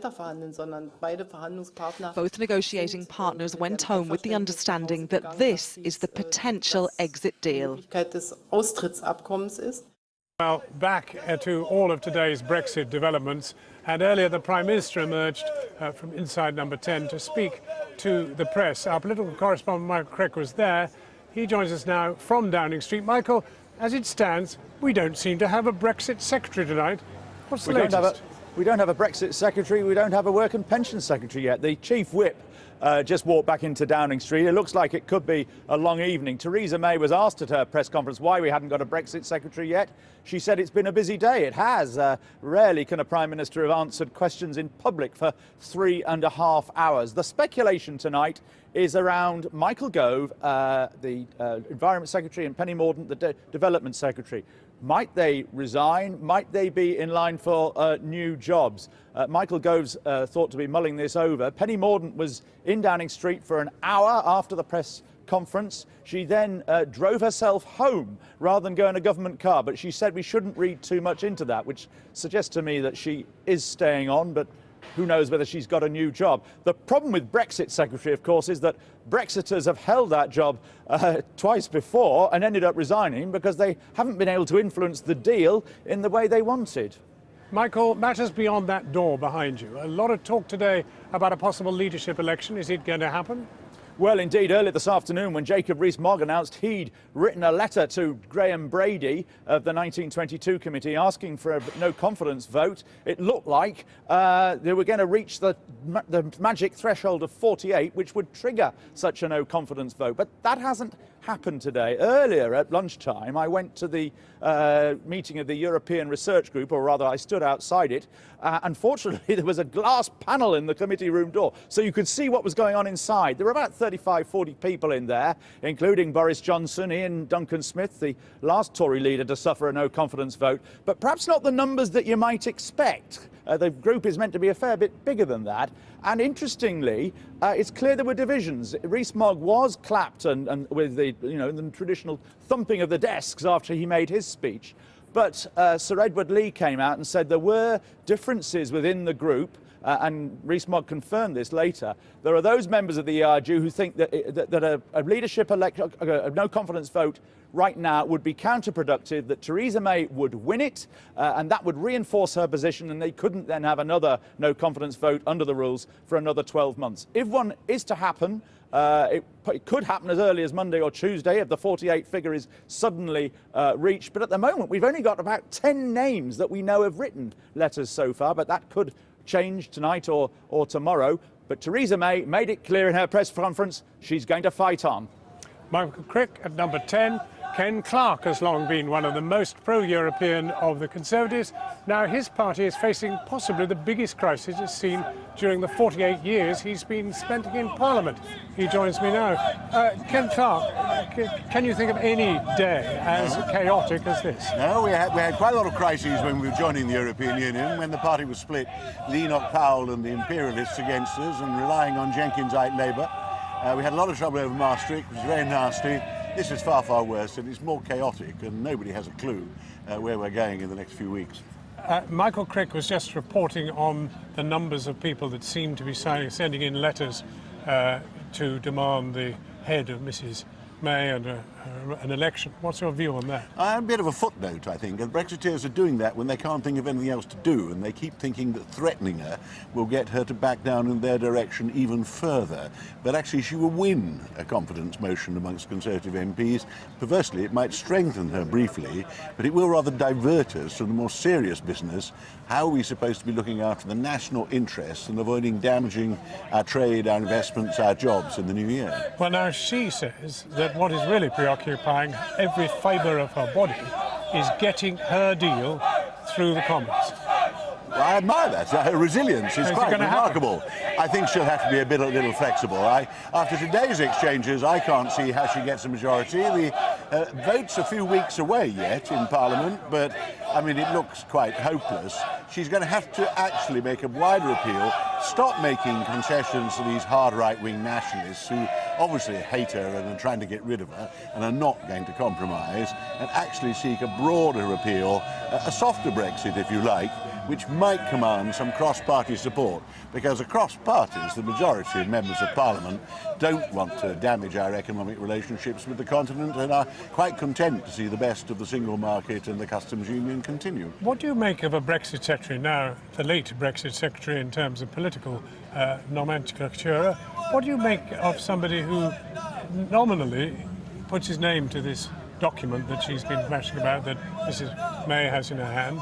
Both negotiating partners went home with the understanding that this is the potential exit deal. Well, back to all of today's Brexit developments, and earlier the Prime Minister emerged from inside number 10 to speak to the press. Our political correspondent Michael Crick was there. He joins us now from Downing Street. Michael, as it stands, we don't seem to have a Brexit secretary tonight. What's the latest? We don't have a Brexit secretary, we don't have a work and pension secretary yet. The chief whip just walked back into Downing Street. It looks like it could be a long evening. Theresa May was asked at her press conference why we hadn't got a Brexit secretary yet. She said it's been a busy day. It has. Rarely can a Prime Minister have answered questions in public for 3.5 hours. The speculation tonight is around Michael Gove, the Environment Secretary, and Penny Mordaunt, the Development Secretary. Might they resign? Might they be in line for new jobs? Michael Gove's thought to be mulling this over. Penny Mordaunt was in Downing Street for an hour after the press conference. She then drove herself home rather than go in a government car, but she said we shouldn't read too much into that, which suggests to me that she is staying on, but who knows whether she's got a new job. The problem with Brexit Secretary, of course, is that Brexiters have held that job twice before and ended up resigning because they haven't been able to influence the deal in the way they wanted. Michael, matters beyond that door behind you. A lot of talk today about a possible leadership election. Is it going to happen? Well, indeed, earlier this afternoon when Jacob Rees-Mogg announced he'd written a letter to Graham Brady of the 1922 committee asking for a no-confidence vote, it looked like they were going to reach the magic threshold of 48, which would trigger such a no-confidence vote. But that hasn't happened today. Earlier at lunchtime, I went to the meeting of the European Research Group, or rather I stood outside it. Unfortunately, there was a glass panel in the committee room door, so you could see what was going on inside. There were about 35, 40 people in there, including Boris Johnson, Ian Duncan Smith, the last Tory leader to suffer a no-confidence vote, but perhaps not the numbers that you might expect. The group is meant to be a fair bit bigger than that. And interestingly, it's clear there were divisions. Rees-Mogg was clapped and with the, the traditional thumping of the desks after he made his speech. But Sir Edward Lee came out and said there were differences within the group, and Rees-Mogg confirmed this later. There are those members of the ERG who think that a leadership a no-confidence vote right now would be counterproductive, that Theresa May would win it, and that would reinforce her position, and they couldn't then have another no-confidence vote under the rules for another 12 months. If one is to happen, it could happen as early as Monday or Tuesday if the 48 figure is suddenly reached. But at the moment, we've only got about 10 names that we know have written letters so far, but that could change tonight or tomorrow. But Theresa May made it clear in her press conference she's going to fight on. Michael Crick at number 10. Ken Clarke has long been one of the most pro-European of the Conservatives. Now his party is facing possibly the biggest crisis it's seen during the 48 years he's been spending in Parliament. He joins me now. Ken Clarke, can you think of any day as chaotic as this? No, we had quite a lot of crises when we were joining the European Union, when the party was split with Enoch Powell and the imperialists against us and relying on Jenkinsite Labour. We had a lot of trouble over Maastricht, which was very nasty. This is far, far worse, and it's more chaotic, and nobody has a clue where we're going in the next few weeks. Michael Crick was just reporting on the numbers of people that seem to be sending in letters to demand the head of Mrs May and an election. What's your view on that? A bit of a footnote, I think. And Brexiteers are doing that when they can't think of anything else to do, and they keep thinking that threatening her will get her to back down in their direction even further. But actually she will win a confidence motion amongst Conservative MPs. Perversely, it might strengthen her briefly, but it will rather divert us from the more serious business. How are we supposed to be looking after the national interests and avoiding damaging our trade, our investments, our jobs in the new year? Well, now she says that what is really preoccupying every fibre of her body is getting her deal through the Commons. Well, I admire that. Her resilience is quite remarkable. I think she'll have to be a little flexible. After today's exchanges, I can't see how she gets a majority. The vote's a few weeks away yet in Parliament, but I mean, it looks quite hopeless. She's going to have to actually make a wider appeal, stop making concessions to these hard right-wing nationalists who obviously hate her and are trying to get rid of her and are not going to compromise, and actually seek a broader appeal, a softer Brexit, if you like, which might command some cross-party support, because across parties, the majority of members of Parliament don't want to damage our economic relationships with the continent and are quite content to see the best of the single market and the customs union continue. What do you make of a Brexit secretary now, the late Brexit secretary in terms of political nomenclature? What do you make of somebody who nominally puts his name to this document that she's been flashing about, that Mrs May has in her hand,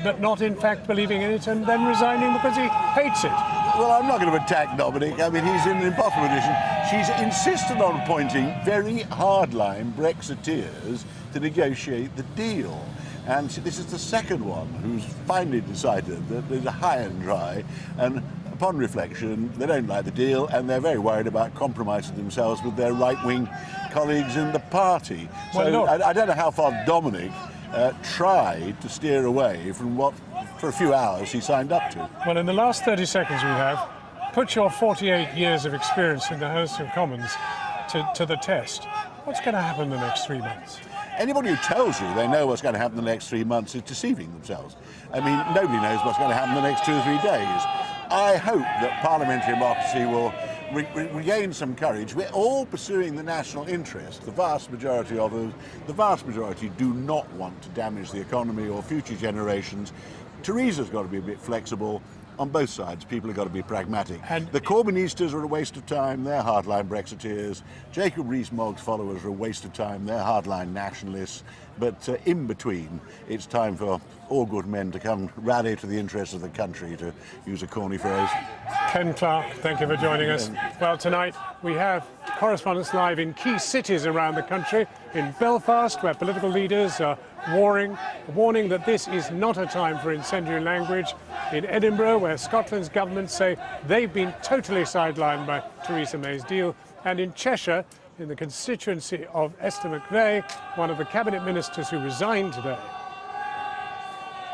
but not in fact believing in it and then resigning because he hates it? Well, I'm not going to attack Dominic. I mean, he's in an impossible position. She's insisted on appointing very hardline Brexiteers to negotiate the deal. And this is the second one who's finally decided that there's a high and dry, and upon reflection, they don't like the deal, and they're very worried about compromising themselves with their right-wing colleagues in the party. So I don't know how far Dominic tried to steer away from what, for a few hours, he signed up to. Well, in the last 30 seconds we have, put your 48 years of experience in the House of Commons to the test. What's going to happen in the next 3 months? Anybody who tells you they know what's going to happen in the next 3 months is deceiving themselves. I mean, nobody knows what's going to happen in the next 2 or 3 days. I hope that parliamentary democracy will regain some courage. We're all pursuing the national interest. The vast majority of us, the vast majority do not want to damage the economy or future generations. Theresa's got to be a bit flexible. on both sides. People have got to be pragmatic. And the Corbynistas are a waste of time. They're hardline Brexiteers. Jacob Rees-Mogg's followers are a waste of time. They're hardline nationalists. But in between, it's time for all good men to come rally to the interests of the country, to use a corny phrase. Ken Clark, thank you for joining us. Well, tonight we have correspondents live in key cities around the country. In Belfast, where political leaders are warning that this is not a time for incendiary language. In Edinburgh, where Scotland's government say they've been totally sidelined by Theresa May's deal. And in Cheshire, in the constituency of Esther McVey, one of the cabinet ministers who resigned today.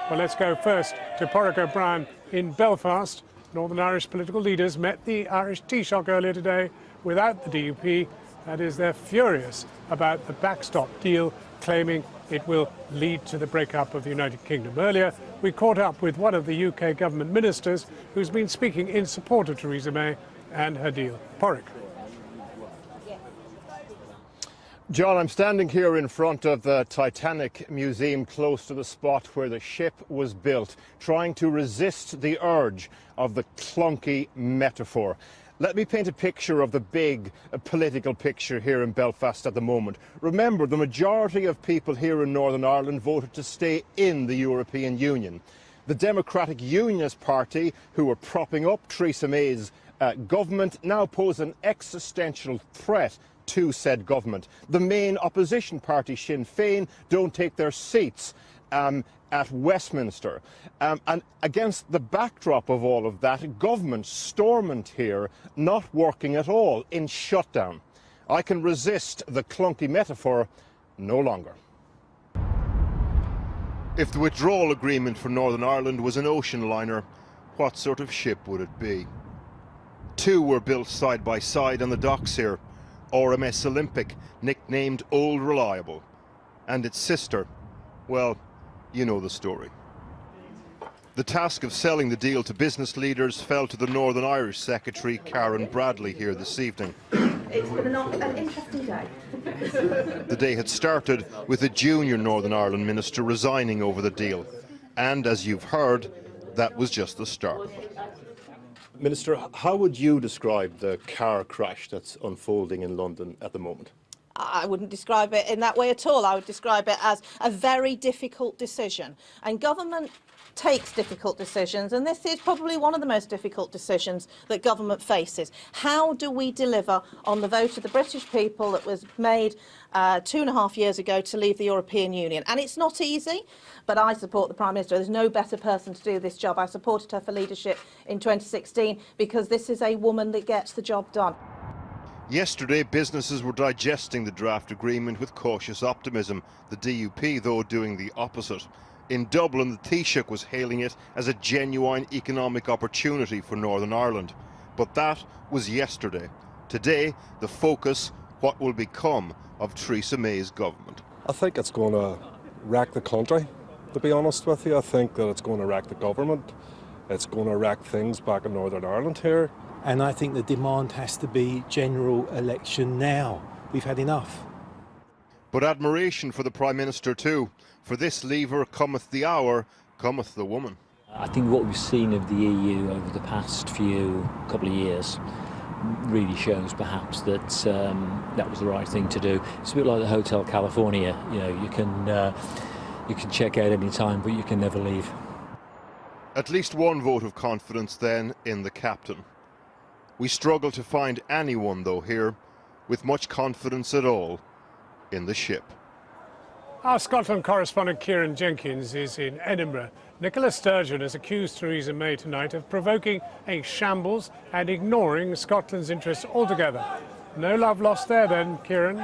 Well, let's go first to Porrick O'Brien in Belfast. Northern Irish political leaders met the Irish Taoiseach earlier today without the DUP. That is, they're furious about the backstop deal, claiming it will lead to the breakup of the United Kingdom. Earlier, we caught up with one of the UK government ministers who's been speaking in support of Theresa May and her deal. Porrick. John, I'm standing here in front of the Titanic Museum, close to the spot where the ship was built, trying to resist the urge of the clunky metaphor. Let me paint a picture of the big political picture here in Belfast at the moment. Remember, the majority of people here in Northern Ireland voted to stay in the European Union. The Democratic Unionist Party, who were propping up Theresa May's government, now pose an existential threat to said government. The main opposition party, Sinn Féin, don't take their seats at Westminster. And against the backdrop of all of that, government stormont here, not working at all, in shutdown. I can resist the clunky metaphor no longer. If the withdrawal agreement for Northern Ireland was an ocean liner, what sort of ship would it be? Two were built side by side on the docks here. RMS Olympic, nicknamed Old Reliable, and its sister, well, you know the story. The task of selling the deal to business leaders fell to the Northern Irish Secretary, Karen Bradley, here this evening. It's been an interesting day. The day had started with a junior Northern Ireland minister resigning over the deal, and as you've heard, that was just the start. Minister, how would you describe the car crash that's unfolding in London at the moment? I wouldn't describe it in that way at all. I would describe it as a very difficult decision. And government takes difficult decisions, and this is probably one of the most difficult decisions that government faces. How do we deliver on the vote of the British people that was made 2.5 years ago to leave the European Union? And it's not easy, but I support the Prime Minister. There's no better person to do this job. I supported her for leadership in 2016 because this is a woman that gets the job done. Yesterday, businesses were digesting the draft agreement with cautious optimism, the DUP, though, doing the opposite. In Dublin, the Taoiseach was hailing it as a genuine economic opportunity for Northern Ireland. But that was yesterday. Today, the focus, what will become of Theresa May's government. I think it's going to wreck the country, to be honest with you. I think that it's going to wreck the government. It's going to wreck things back in Northern Ireland here. And I think the demand has to be general election now. We've had enough. But admiration for the Prime Minister too. For this lever cometh the hour, cometh the woman. I think what we've seen of the EU over the past couple of years really shows perhaps that that was the right thing to do. It's a bit like the Hotel California. You know, you can check out any time, but you can never leave. At least one vote of confidence then in the captain. We struggle to find anyone though here with much confidence at all in the ship. Our Scotland correspondent Kieran Jenkins is in Edinburgh. Nicola Sturgeon has accused Theresa May tonight of provoking a shambles and ignoring Scotland's interests altogether. No love lost there then, Kieran?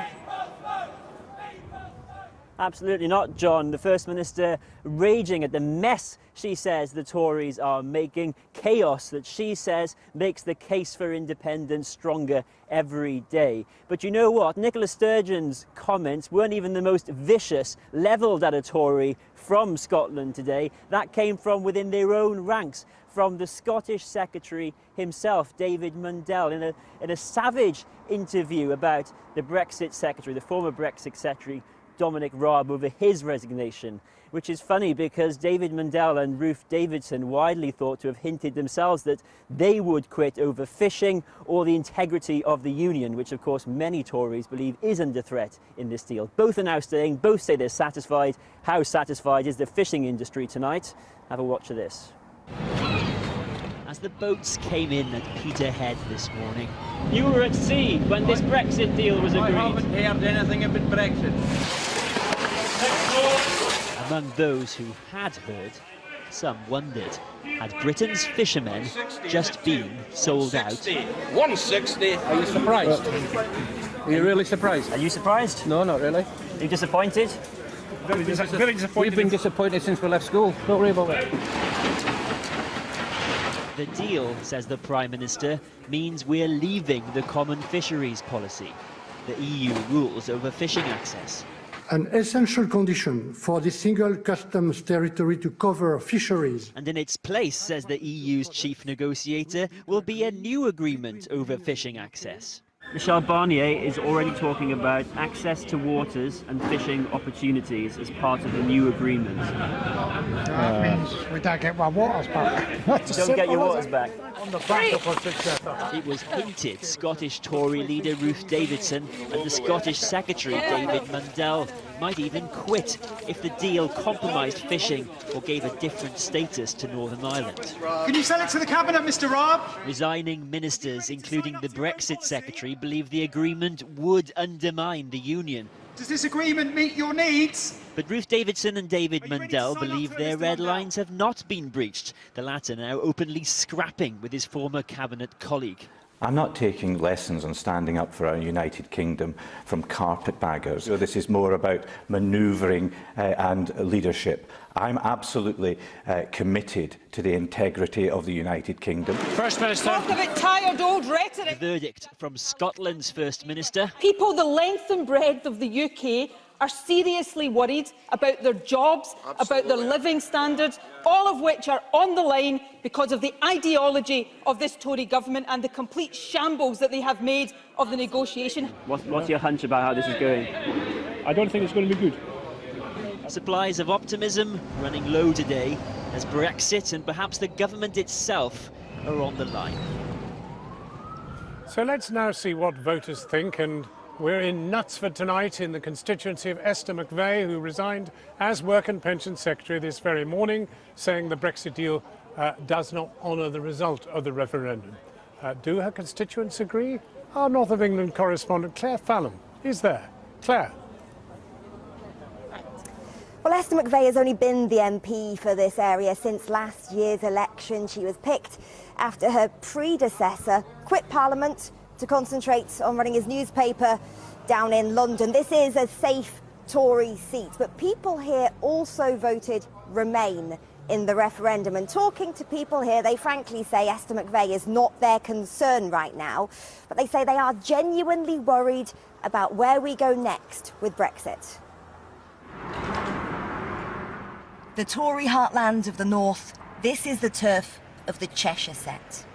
Absolutely not, John. The First Minister raging at the mess she says the Tories are making, chaos that she says makes the case for independence stronger every day. But you know what? Nicola Sturgeon's comments weren't even the most vicious levelled at a Tory from Scotland today. That came from within their own ranks, from the Scottish Secretary himself, David Mundell, in a savage interview about the Brexit Secretary, the former Brexit Secretary, Dominic Raab over his resignation, which is funny because David Mundell and Ruth Davidson widely thought to have hinted themselves that they would quit over fishing or the integrity of the union, which of course many Tories believe is under threat in this deal. Both are now staying, both say they're satisfied. How satisfied is the fishing industry tonight? Have a watch of this. As the boats came in at Peterhead this morning. You were at sea when this Brexit deal was agreed. I haven't heard anything about Brexit. Among those who had heard, some wondered, had Britain's fishermen just been sold out? 160. Are you surprised? Are you really surprised? Are you surprised? No, not really. Are you disappointed? Very disappointed. We've been disappointed since we left school. Don't worry about it. The deal, says the Prime Minister, means we're leaving the common fisheries policy, the EU rules over fishing access. An essential condition for the single customs territory to cover fisheries. And in its place, says the EU's chief negotiator, will be a new agreement over fishing access. Michel Barnier is already talking about access to waters and fishing opportunities as part of the new agreement. That means we don't get our waters back. Don't get your waters back. On the back of us together. It was hinted Scottish Tory leader Ruth Davidson and the Scottish Secretary David Mundell might even quit if the deal compromised fishing or gave a different status to Northern Ireland. Can you sell it to the Cabinet, Mr. Raab? Resigning ministers, including the Brexit Secretary, believe the agreement would undermine the union. Does this agreement meet your needs? But Ruth Davidson and David Mundell believe their red lines have not been breached, the latter now openly scrapping with his former cabinet colleague. I'm not taking lessons on standing up for our United Kingdom from carpetbaggers. So this is more about manoeuvring and leadership. I'm absolutely committed to the integrity of the United Kingdom. First Minister. Talk about tired old rhetoric. The verdict from Scotland's First Minister. People the length and breadth of the UK are seriously worried about their jobs, about their living standards, all of which are on the line because of the ideology of this Tory government and the complete shambles that they have made of the negotiation. What's your hunch about how this is going? I don't think it's going to be good. Supplies of optimism running low today as Brexit and perhaps the government itself are on the line. So let's now see what voters think, and we're in Knutsford tonight in the constituency of Esther McVey, who resigned as Work and Pension Secretary this very morning, saying the Brexit deal does not honour the result of the referendum. Do her constituents agree? Our North of England correspondent Claire Fallon is there. Claire. Well, Esther McVey has only been the MP for this area since last year's election. She was picked after her predecessor quit Parliament to concentrate on running his newspaper down in London. This is a safe Tory seat, but people here also voted Remain in the referendum. And talking to people here, they frankly say Esther McVey is not their concern right now, but they say they are genuinely worried about where we go next with Brexit. The Tory heartland of the north, this is the turf of the Cheshire set.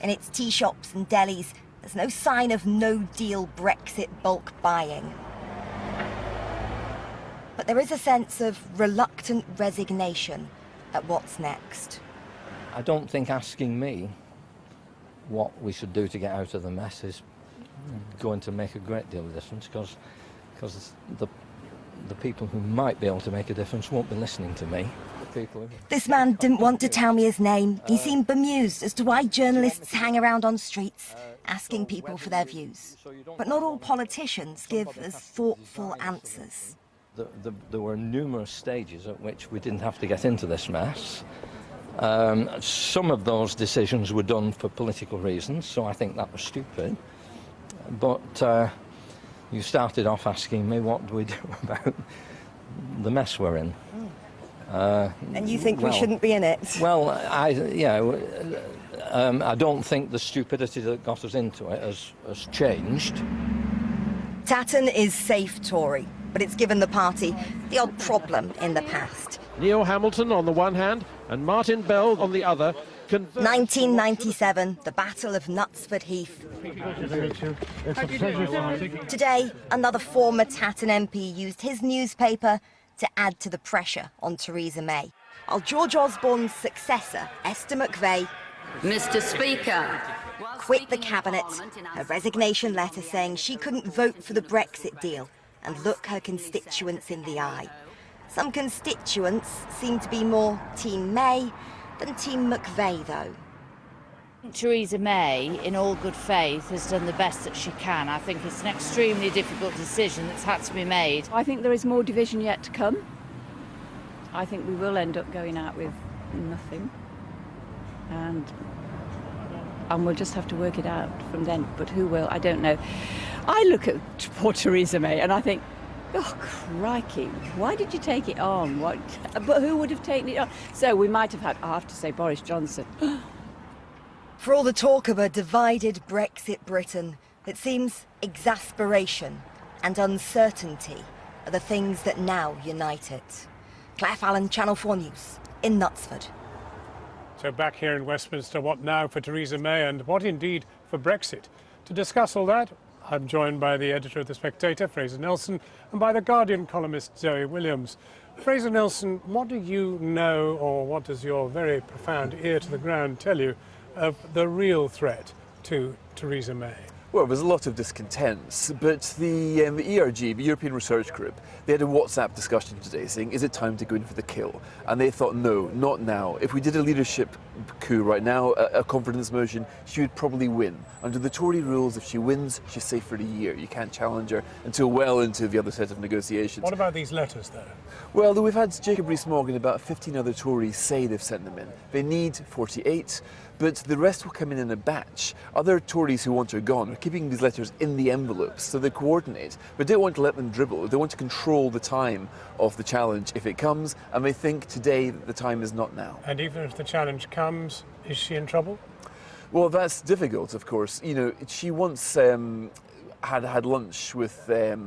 In its tea shops and delis, there's no sign of no-deal Brexit bulk buying. But there is a sense of reluctant resignation at what's next. I don't think asking me what we should do to get out of the mess is going to make a great deal of difference, because the people who might be able to make a difference won't be listening to me. This man didn't want to tell me his name. He seemed bemused as to why journalists hang around on streets asking people for their views. But not all politicians give as thoughtful answers. There were numerous stages at which we didn't have to get into this mess. Some of those decisions were done for political reasons, so I think that was stupid. But you started off asking me what do we do about the mess we're in. And you think we shouldn't be in it? Well, I don't think the stupidity that got us into it has changed. Tatton is safe Tory, but it's given the party the odd problem in the past. Neil Hamilton on the one hand and Martin Bell on the other 1997, the Battle of Knutsford Heath. Today, another former Tatton MP used his newspaper to add to the pressure on Theresa May, while George Osborne's successor, Esther McVey, Mr. Speaker, quit the cabinet, her resignation letter saying she couldn't vote for the Brexit deal and look her constituents in the eye. Some constituents seem to be more Team May than Team McVey, though. Theresa May, in all good faith, has done the best that she can. I think it's an extremely difficult decision that's had to be made. I think there is more division yet to come. I think we will end up going out with nothing. And we'll just have to work it out from then. But who will, I don't know. I look at poor Theresa May and I think, oh, crikey, why did you take it on? But who would have taken it on? So we might have had, I have to say, Boris Johnson. For all the talk of a divided Brexit Britain, it seems exasperation and uncertainty are the things that now unite it. Claire Fallon, Channel 4 News, in Knutsford. So back here in Westminster, what now for Theresa May and what indeed for Brexit? To discuss all that, I'm joined by the editor of The Spectator, Fraser Nelson, and by the Guardian columnist, Zoe Williams. Fraser Nelson, what do you know, or what does your very profound ear to the ground tell you of the real threat to Theresa May? Well, there's a lot of discontent, but the ERG, the European Research Group, they had a WhatsApp discussion today saying, is it time to go in for the kill? And they thought, no, not now. If we did a leadership coup right now, a confidence motion, she would probably win. Under the Tory rules, if she wins, she's safe for a year. You can't challenge her until well into the other set of negotiations. What about these letters, though? Well, we've had Jacob Rees-Mogg and about 15 other Tories say they've sent them in. They need 48. But the rest will come in a batch. Other Tories who want her gone are keeping these letters in the envelopes, so they coordinate, but don't want to let them dribble. They want to control the time of the challenge if it comes, and they think today that the time is not now. And even if the challenge comes, is she in trouble? Well, that's difficult, of course. You know, she once had lunch with a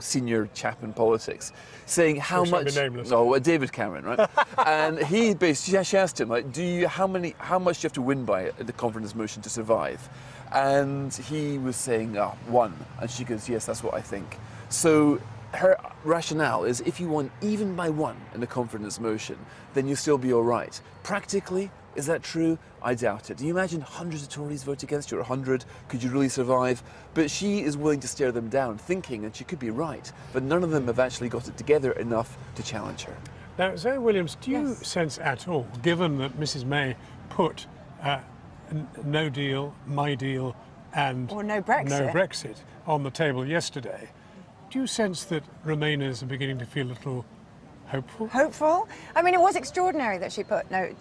senior chap in politics, saying how much. Oh, David Cameron, right? And he basically, she asked him, like, how much do you have to win by the confidence motion to survive? And he was saying, 1. And she goes, yes, that's what I think. So her rationale is, if you won even by 1 in the confidence motion, then you'll still be all right. Practically, is that true? I doubt it. Do you imagine hundreds of Tories vote against you, or 100? Could you really survive? But she is willing to stare them down, thinking, and she could be right, but none of them have actually got it together enough to challenge her. Now, Zoe Williams, do you sense at all, given that Mrs May put no deal, my deal, and no Brexit on the table yesterday, do you sense that Remainers are beginning to feel a little hopeful? Hopeful? I mean, it was extraordinary that she put no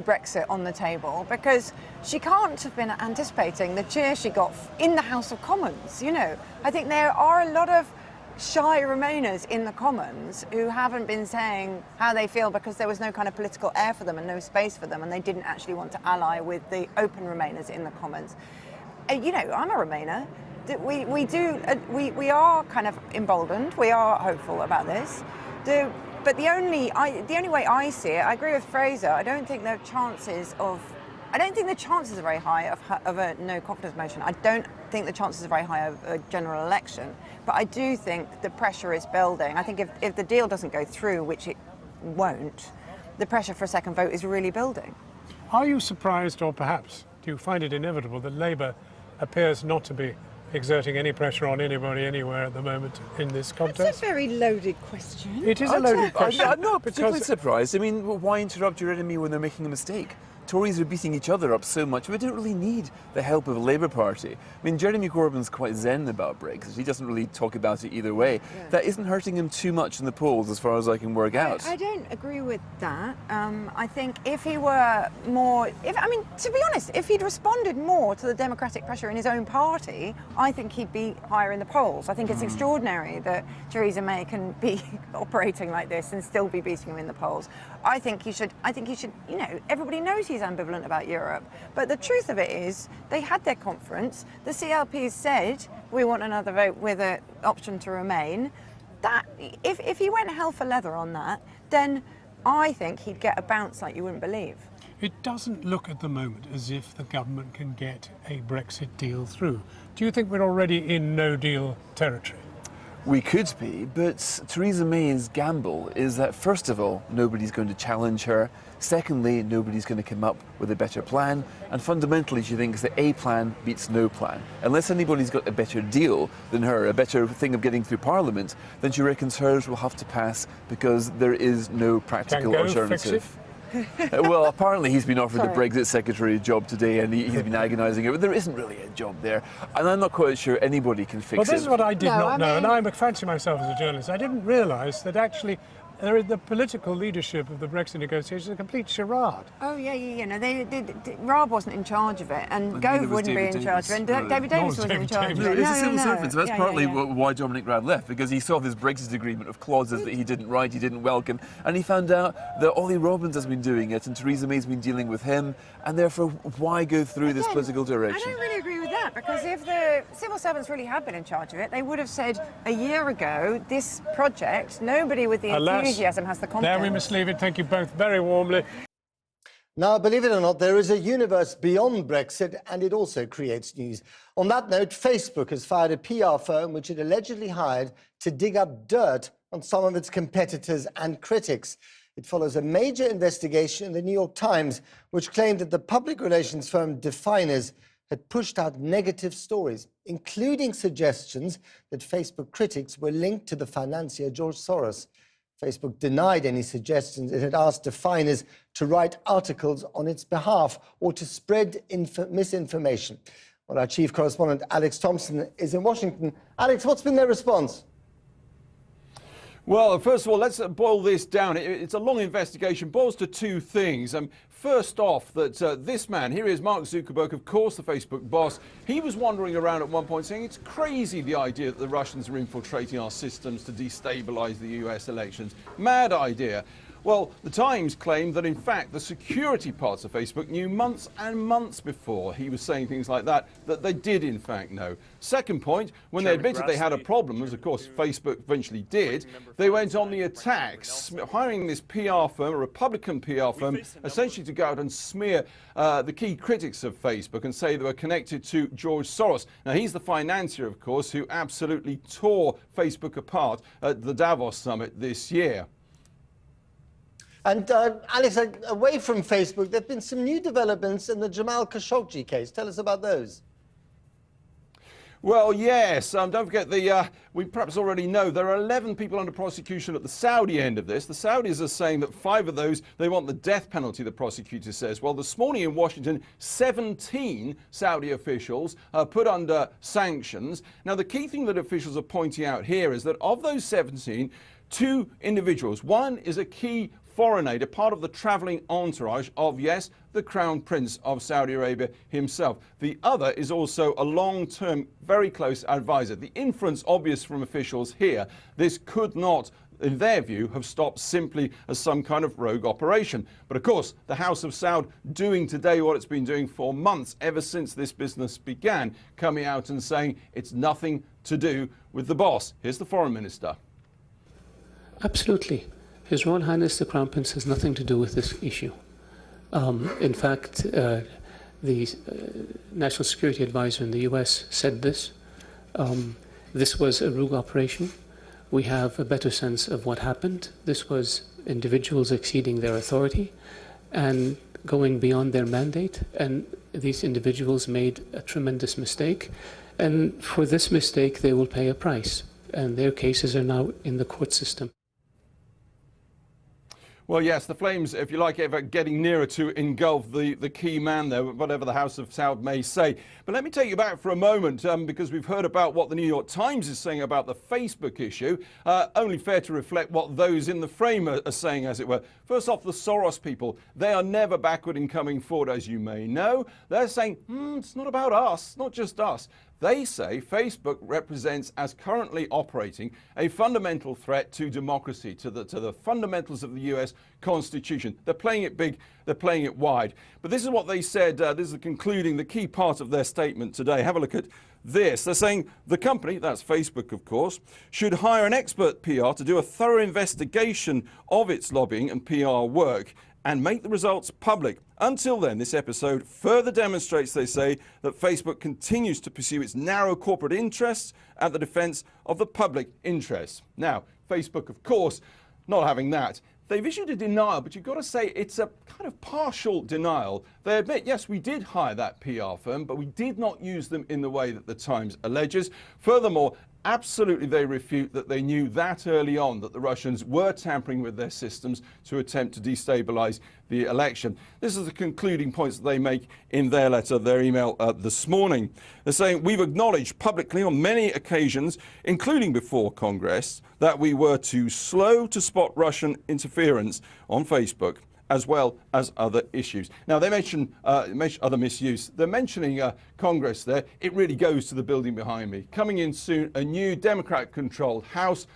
Brexit on the table, because she can't have been anticipating the cheer she got in the House of Commons. You know, I think there are a lot of shy Remainers in the Commons who haven't been saying how they feel because there was no kind of political air for them and no space for them, and they didn't actually want to ally with the open Remainers in the Commons. You know, I'm a Remainer. We are kind of emboldened. We are hopeful about this. But the only way I see it, I agree with Fraser. I don't think the chances are very high of a no confidence motion. I don't think the chances are very high of a general election. But I do think the pressure is building. I think if the deal doesn't go through, which it won't, the pressure for a second vote is really building. Are you surprised, or perhaps do you find it inevitable, that Labour appears not to be exerting any pressure on anybody anywhere at the moment in this contest? That's a very loaded question. It is a loaded question. I'm not particularly surprised. I mean, why interrupt your enemy when they're making a mistake? Tories are beating each other up so much, we don't really need the help of the Labour Party. I mean, Jeremy Corbyn's quite zen about Brexit. He doesn't really talk about it either way. Yeah. That isn't hurting him too much in the polls, as far as I can work out. I don't agree with that. I think if he were more... to be honest, if he'd responded more to the democratic pressure in his own party, I think he'd be higher in the polls. I think it's extraordinary that Theresa May can be operating like this and still be beating him in the polls. I think he should, you know, everybody knows he's ambivalent about Europe. But the truth of it is, they had their conference. The CLP said, we want another vote with an option to remain. That, if he went hell for leather on that, then I think he'd get a bounce like you wouldn't believe. It doesn't look at the moment as if the government can get a Brexit deal through. Do you think we're already in no-deal territory? We could be, but Theresa May's gamble is that, first of all, nobody's going to challenge her. Secondly, nobody's going to come up with a better plan. And fundamentally, she thinks that a plan beats no plan. Unless anybody's got a better deal than her, a better thing of getting through Parliament, then she reckons hers will have to pass because there is no practical alternative. Well, apparently he's been offered the Brexit Secretary job today, and he's been agonising it, but there isn't really a job there, and I'm not quite sure anybody can fix it. Well, this is what I did not know, and I fancy myself as a journalist. I didn't realise that actually the political leadership of the Brexit negotiations is a complete charade. Oh, yeah. No, Raab wasn't in charge of it, and Gove wouldn't be in charge of it, and David Davis wasn't in charge of it. It's a civil servant, so that's partly why Dominic Raab left, because he saw this Brexit agreement of clauses that he didn't write, he didn't welcome, and he found out that Ollie Robbins has been doing it, and Theresa May's been dealing with him, and therefore, why go through this political direction? I don't really agree with that, because if the civil servants really had been in charge of it, they would have said a year ago, this project, nobody with the enthusiasm has the confidence. There we must leave it. Thank you both very warmly. Now, believe it or not, there is a universe beyond Brexit, and it also creates news. On that note, Facebook has fired a PR firm which it allegedly hired to dig up dirt on some of its competitors and critics. It follows a major investigation in the New York Times, which claimed that the public relations firm Definers had pushed out negative stories, including suggestions that Facebook critics were linked to the financier George Soros. Facebook denied any suggestions it had asked Definers to write articles on its behalf or to spread misinformation. Well, our chief correspondent, Alex Thompson, is in Washington. Alex, what's been their response? Well, first of all, let's boil this down. It's a long investigation, boils to two things. First off, that this man, here is Mark Zuckerberg, of course, the Facebook boss. He was wandering around at one point saying it's crazy, the idea that the Russians are infiltrating our systems to destabilize the US elections. Mad idea. Well, the Times claimed that, in fact, the security parts of Facebook knew months and months before he was saying things like that they did, in fact, know. Second point, when they admitted they had a problem, as, of course, Facebook eventually did, they went on the attacks, hiring this PR firm, a Republican PR firm, essentially to go out and smear the key critics of Facebook and say they were connected to George Soros. Now, he's the financier, of course, who absolutely tore Facebook apart at the Davos summit this year. And Alex, away from Facebook, there have been some new developments in the Jamal Khashoggi case. Tell us about those. Well, yes. Don't forget, we perhaps already know there are 11 people under prosecution at the Saudi end of this. The Saudis are saying that 5 of those, they want the death penalty, the prosecutor says. Well, this morning in Washington, 17 Saudi officials are put under sanctions. Now, the key thing that officials are pointing out here is that of those 17, 2 individuals, one is a key foreign aid, a part of the travelling entourage of, yes, the Crown Prince of Saudi Arabia himself. The other is also a long-term, very close advisor. The inference obvious from officials here, this could not, in their view, have stopped simply as some kind of rogue operation. But of course, the House of Saud doing today what it's been doing for months, ever since this business began, coming out and saying it's nothing to do with the boss. Here's the Foreign Minister. Absolutely. His Royal Highness the Crown Prince has nothing to do with this issue. In fact, the National Security Advisor in the US said this. This was a rogue operation. We have a better sense of what happened. This was individuals exceeding their authority and going beyond their mandate. And these individuals made a tremendous mistake. And for this mistake, they will pay a price. And their cases are now in the court system. Well, yes, the flames, if you like, are getting nearer to engulf the key man there, whatever the House of Saud may say. But let me take you back for a moment, because we've heard about what the New York Times is saying about the Facebook issue. Only fair to reflect what those in the frame are saying, as it were. First off, the Soros people, they are never backward in coming forward, as you may know. They're saying, it's not about us, not just us. They say Facebook represents, as currently operating, a fundamental threat to democracy, to the fundamentals of the US Constitution. They're playing it big, they're playing it wide. But this is what they said, this is the key part of their statement today. Have a look at this. They're saying the company, that's Facebook of course, should hire an expert PR to do a thorough investigation of its lobbying and PR work. and make the results public. Until then, this episode further demonstrates, they say, that Facebook continues to pursue its narrow corporate interests at the defence of the public interest. Now, Facebook, of course, not having that. They've issued a denial, but you've got to say it's a kind of partial denial. They admit, yes, we did hire that PR firm, but we did not use them in the way that the Times alleges. Furthermore, absolutely they refute that they knew that early on that the Russians were tampering with their systems to attempt to destabilise the election. This is the concluding points that they make in their letter, their email this morning. They're saying, we've acknowledged publicly on many occasions, including before Congress, that we were too slow to spot Russian interference on Facebook, as well as other issues. Now, they mention other misuse. They're mentioning Congress there. It really goes to the building behind me. Coming in soon, a new Democrat-controlled House.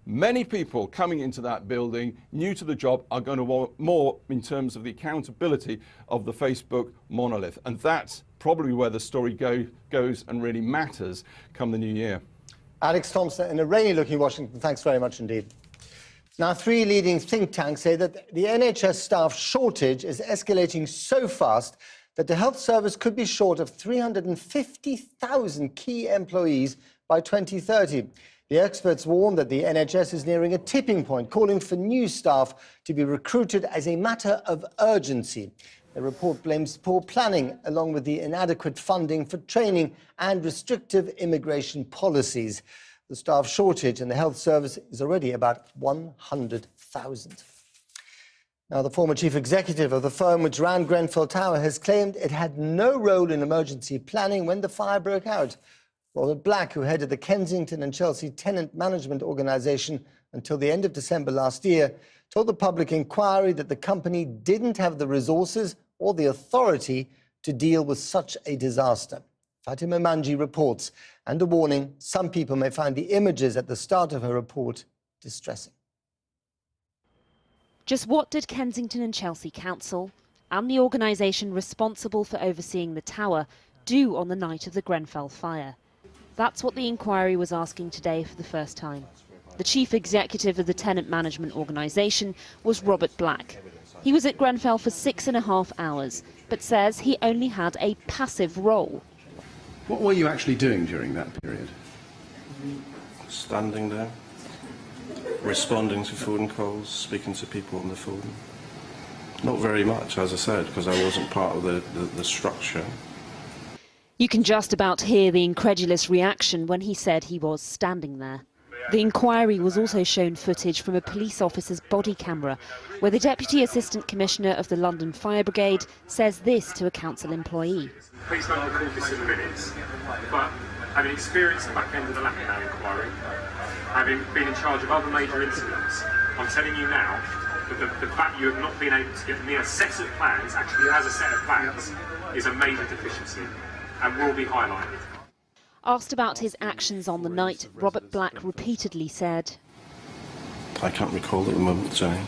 Many people coming into that building, new to the job, are going to want more in terms of the accountability of the Facebook monolith. And that's probably where the story goes and really matters come the new year. Alex Thompson in a rainy-looking Washington. Thanks very much indeed. Now, 3 leading think tanks say that the NHS staff shortage is escalating so fast that the health service could be short of 350,000 key employees by 2030. The experts warn that the NHS is nearing a tipping point, calling for new staff to be recruited as a matter of urgency. The report blames poor planning, along with the inadequate funding for training and restrictive immigration policies. The staff shortage in the health service is already about 100,000. Now, the former chief executive of the firm which ran Grenfell Tower has claimed it had no role in emergency planning when the fire broke out. Robert Black, who headed the Kensington and Chelsea tenant management organisation until the end of December last year, told the public inquiry that the company didn't have the resources or the authority to deal with such a disaster. Fatima Manji reports, and a warning, some people may find the images at the start of her report distressing. Just what did Kensington and Chelsea Council and the organisation responsible for overseeing the tower do on the night of the Grenfell fire? That's what the inquiry was asking today for the first time. The chief executive of the tenant management organisation was Robert Black. He was at Grenfell for 6.5 hours, but says he only had a passive role. What were you actually doing during that period? Standing there, responding to phone calls, speaking to people on the phone. Not very much, as I said, because I wasn't part of the structure. You can just about hear the incredulous reaction when he said he was standing there. The inquiry was also shown footage from a police officer's body camera, where the Deputy Assistant Commissioner of the London Fire Brigade says this to a council employee. Please don't record this in the minutes, but having experienced the back end of the Lackadale inquiry, having been in charge of other major incidents, I'm telling you now that the fact you have not been able to get me a set of plans, actually as a set of plans, is a major deficiency and will be highlighted. Asked about his actions on the night, Robert Black repeatedly said, I can't recall at the moment, Jenny.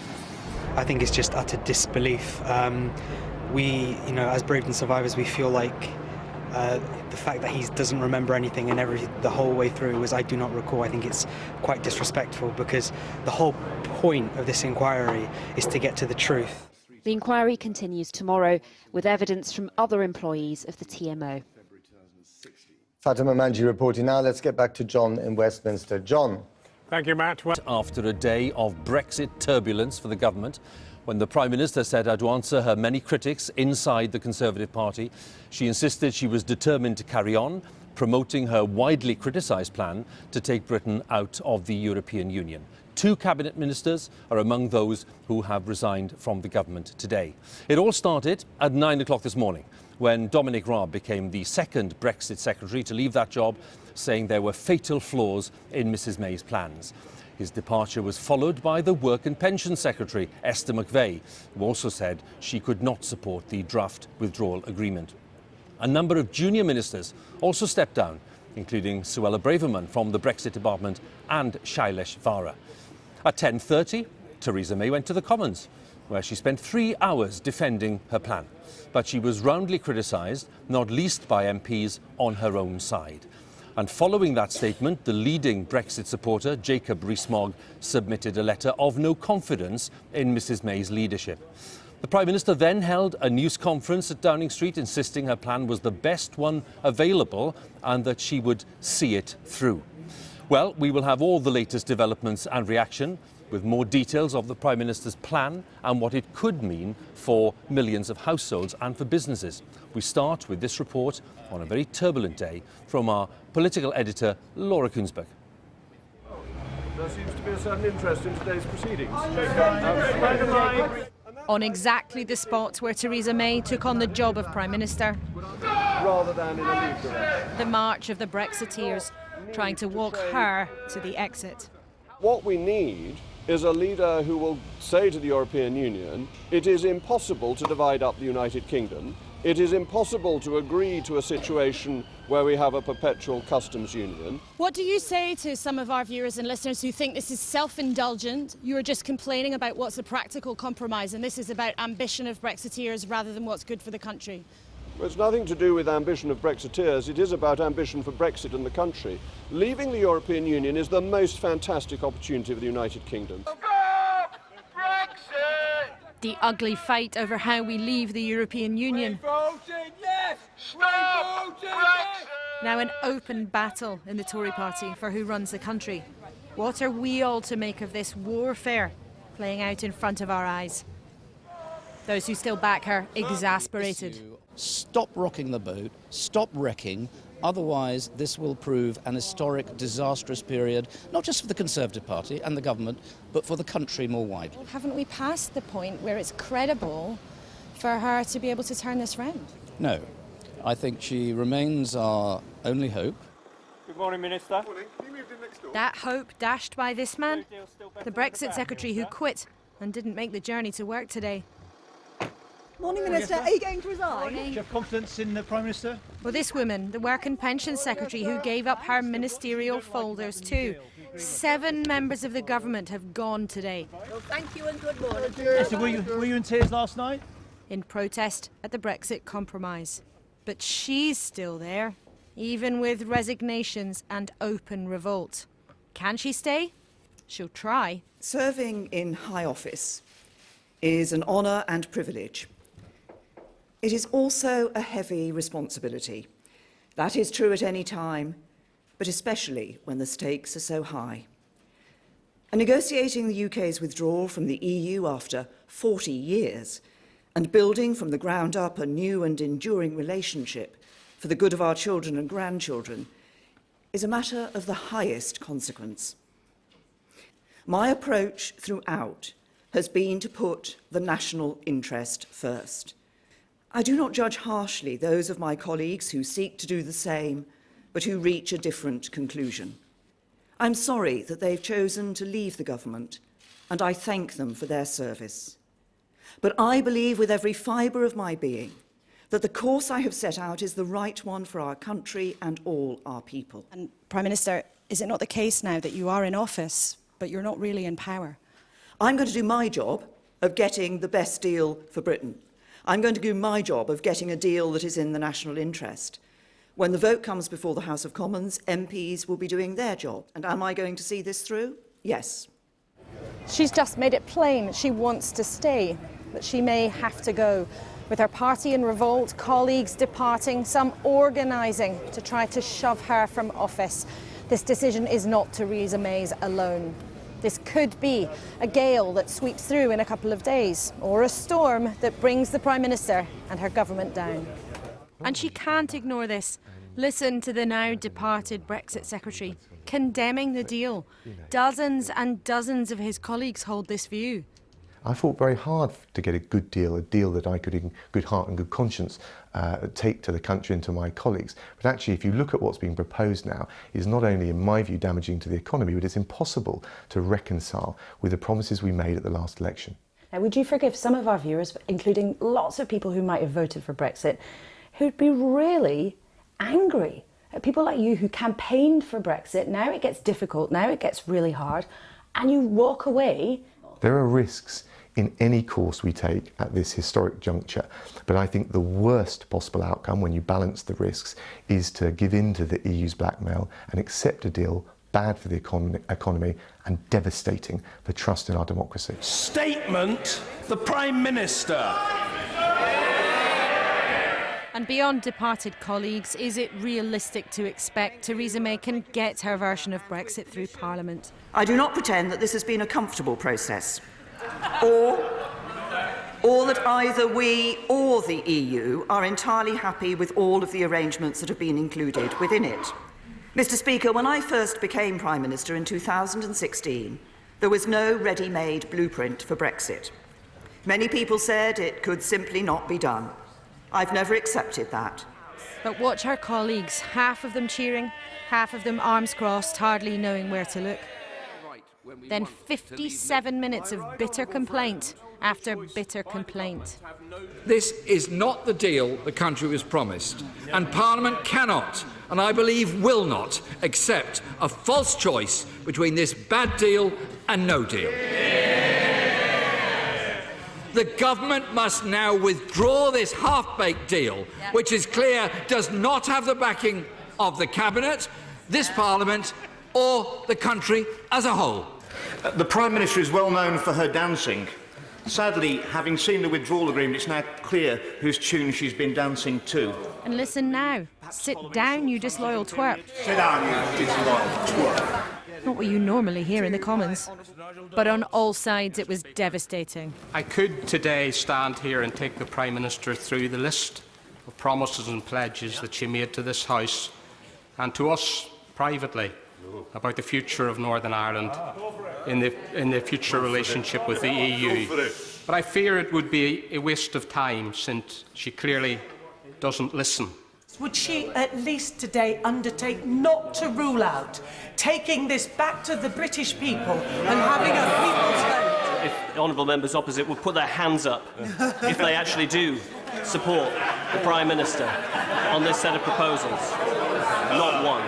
I think it's just utter disbelief. We, as bereaved survivors, we feel like the fact that he doesn't remember anything and the whole way through was I do not recall. I think it's quite disrespectful because the whole point of this inquiry is to get to the truth. The inquiry continues tomorrow with evidence from other employees of the TMO. Fatima Manji reporting. Now let's get back to John in Westminster. John. Thank you, Matt. After a day of Brexit turbulence for the government, when the Prime Minister set out to answer her many critics inside the Conservative Party, she insisted she was determined to carry on, promoting her widely criticised plan to take Britain out of the European Union. 2 cabinet ministers are among those who have resigned from the government today. It all started at 9 o'clock this morning, when Dominic Raab became the second Brexit secretary to leave that job, saying there were fatal flaws in Mrs May's plans. His departure was followed by the Work and Pension Secretary, Esther McVeigh, who also said she could not support the draft withdrawal agreement. A number of junior ministers also stepped down, including Suella Braverman from the Brexit Department and Shailesh Vara. At 10:30, Theresa May went to the Commons, where she spent 3 hours defending her plan. But she was roundly criticised, not least by MPs on her own side. And following that statement, the leading Brexit supporter, Jacob Rees-Mogg, submitted a letter of no confidence in Mrs May's leadership. The Prime Minister then held a news conference at Downing Street, insisting her plan was the best one available and that she would see it through. Well, we will have all the latest developments and reaction, with more details of the Prime Minister's plan and what it could mean for millions of households and for businesses. We start with this report on a very turbulent day from our political editor, Laura Kunsberg. There seems to be a certain interest in today's proceedings. On exactly the spot where Theresa May took on the job of Prime Minister. Rather than in a leave direction. The march of the Brexiteers, trying to walk her to the exit. What we need is a leader who will say to the European Union, it is impossible to divide up the United Kingdom. It is impossible to agree to a situation where we have a perpetual customs union. What do you say to some of our viewers and listeners who think this is self-indulgent? You are just complaining about what's a practical compromise, and this is about ambition of Brexiteers rather than what's good for the country. Well, it's nothing to do with ambition of Brexiteers. It is about ambition for Brexit and the country. Leaving the European Union is the most fantastic opportunity for the United Kingdom. The ugly fight over how we leave the European Union. Now an open battle in the Tory party for who runs the country. What are we all to make of this warfare playing out in front of our eyes? Those who still back her exasperated. Stop rocking the boat, stop wrecking, otherwise this will prove an historic, disastrous period, not just for the Conservative Party and the government, but for the country more widely. Haven't we passed the point where it's credible for her to be able to turn this round? No, I think she remains our only hope. Good morning, Minister. That hope dashed by this man, the Brexit secretary who quit and didn't make the journey to work today. Morning, Minister. Are you going to resign? Do you have confidence in the Prime Minister? Well, this woman, the Work and Pensions Secretary, who gave up her ministerial folders too. 7 members of the government have gone today. Well, thank you and good morning. Esther, were you in tears last night? In protest at the Brexit compromise. But she's still there, even with resignations and open revolt. Can she stay? She'll try. Serving in high office is an honour and privilege. It is also a heavy responsibility. That is true at any time, but especially when the stakes are so high. And negotiating the UK's withdrawal from the EU after 40 years and building from the ground up a new and enduring relationship for the good of our children and grandchildren is a matter of the highest consequence. My approach throughout has been to put the national interest first. I do not judge harshly those of my colleagues who seek to do the same, but who reach a different conclusion. I'm sorry that they've chosen to leave the government, and I thank them for their service. But I believe with every fibre of my being that the course I have set out is the right one for our country and all our people. And Prime Minister, is it not the case now that you are in office, but you're not really in power? I'm going to do my job of getting the best deal for Britain. I'm going to do my job of getting a deal that is in the national interest. When the vote comes before the House of Commons, MPs will be doing their job. And am I going to see this through? Yes. She's just made it plain she wants to stay, but she may have to go. With her party in revolt, colleagues departing, some organising to try to shove her from office. This decision is not Theresa May's alone. This could be a gale that sweeps through in a couple of days, or a storm that brings the Prime Minister and her government down. And she can't ignore this. Listen to the now departed Brexit Secretary, condemning the deal. Dozens and dozens of his colleagues hold this view. I fought very hard to get a deal that I could in good heart and good conscience take to the country and to my colleagues. But actually, if you look at what's being proposed now, is not only, in my view, damaging to the economy, but it's impossible to reconcile with the promises we made at the last election. Now, would you forgive some of our viewers, including lots of people who might have voted for Brexit, who'd be really angry at people like you who campaigned for Brexit? Now it gets difficult, now it gets really hard, and you walk away. There are risks in any course we take at this historic juncture, but I think the worst possible outcome when you balance the risks is to give in to the EU's blackmail and accept a deal bad for the economy and devastating for trust in our democracy. Statement, the Prime Minister. And beyond departed colleagues, is it realistic to expect Theresa May can get her version of Brexit through Parliament? I do not pretend that this has been a comfortable process, or that either we or the EU are entirely happy with all of the arrangements that have been included within it. Mr. Speaker, when I first became Prime Minister in 2016, there was no ready-made blueprint for Brexit. Many people said it could simply not be done. I've never accepted that. But watch her colleagues, half of them cheering, half of them arms crossed, hardly knowing where to look. Then 57 minutes of bitter complaint after bitter complaint. This is not the deal the country was promised, and Parliament cannot, and I believe will not, accept a false choice between this bad deal and no deal. The government must now withdraw this half-baked deal, which is clear does not have the backing of the Cabinet, this Parliament or the country as a whole. The Prime Minister is well known for her dancing. Sadly, having seen the withdrawal agreement, it's now clear whose tune she's been dancing to. And listen now. Sit down, you disloyal twerp. Sit down, you disloyal twerp. Not what you normally hear in the Commons. But on all sides, it was devastating. I could today stand here and take the Prime Minister through the list of promises and pledges that she made to this House and to us privately about the future of Northern Ireland in the future relationship with the EU. But I fear it would be a waste of time, since she clearly doesn't listen. Would she at least today undertake not to rule out taking this back to the British people and having a people's vote? If the honourable members opposite would put their hands up if they actually do support the Prime Minister on this set of proposals. Not one.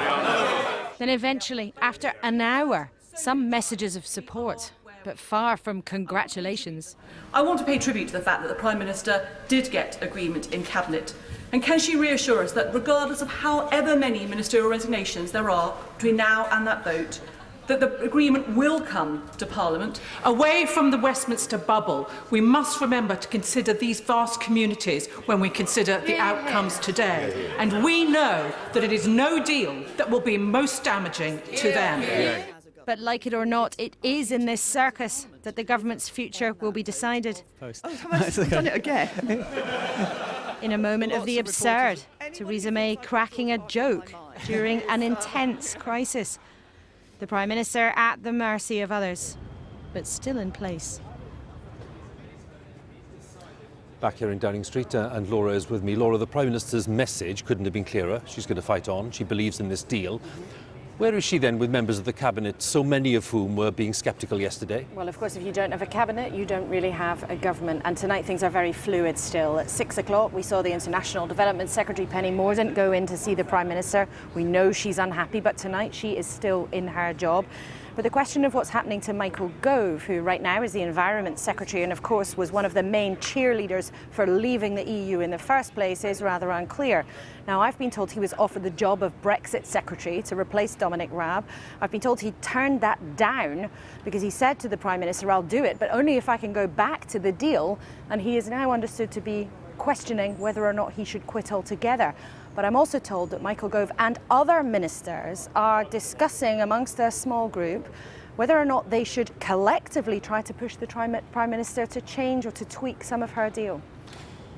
Then eventually, after an hour, some messages of support, but far from congratulations. I want to pay tribute to the fact that the Prime Minister did get agreement in Cabinet. And can she reassure us that regardless of however many ministerial resignations there are between now and that vote, that the agreement will come to Parliament? Away from the Westminster bubble, we must remember to consider these vast communities when we consider the outcomes today. And we know that it is no deal that will be most damaging to them. But like it or not, it is in this circus that the government's future will be decided. I've done it again. In a moment of the absurd, Theresa May cracking a joke during an intense crisis. The Prime Minister at the mercy of others, but still in place. Back here in Downing Street, and Laura is with me. Laura, the Prime Minister's message couldn't have been clearer. She's going to fight on. She believes in this deal. Where is she then with members of the Cabinet, so many of whom were being sceptical yesterday? Well, of course, if you don't have a Cabinet, you don't really have a government. And tonight things are very fluid still. At 6 o'clock, we saw the International Development Secretary, Penny Mordaunt, go in to see the Prime Minister. We know she's unhappy, but tonight she is still in her job. But the question of what's happening to Michael Gove, who right now is the Environment Secretary and of course was one of the main cheerleaders for leaving the EU in the first place, is rather unclear. Now, I've been told he was offered the job of Brexit Secretary to replace Dominic Raab. I've been told he turned that down because he said to the Prime Minister, I'll do it, but only if I can go back to the deal. And he is now understood to be questioning whether or not he should quit altogether. But I'm also told that Michael Gove and other ministers are discussing amongst their small group whether or not they should collectively try to push the Prime Minister to change or to tweak some of her deal.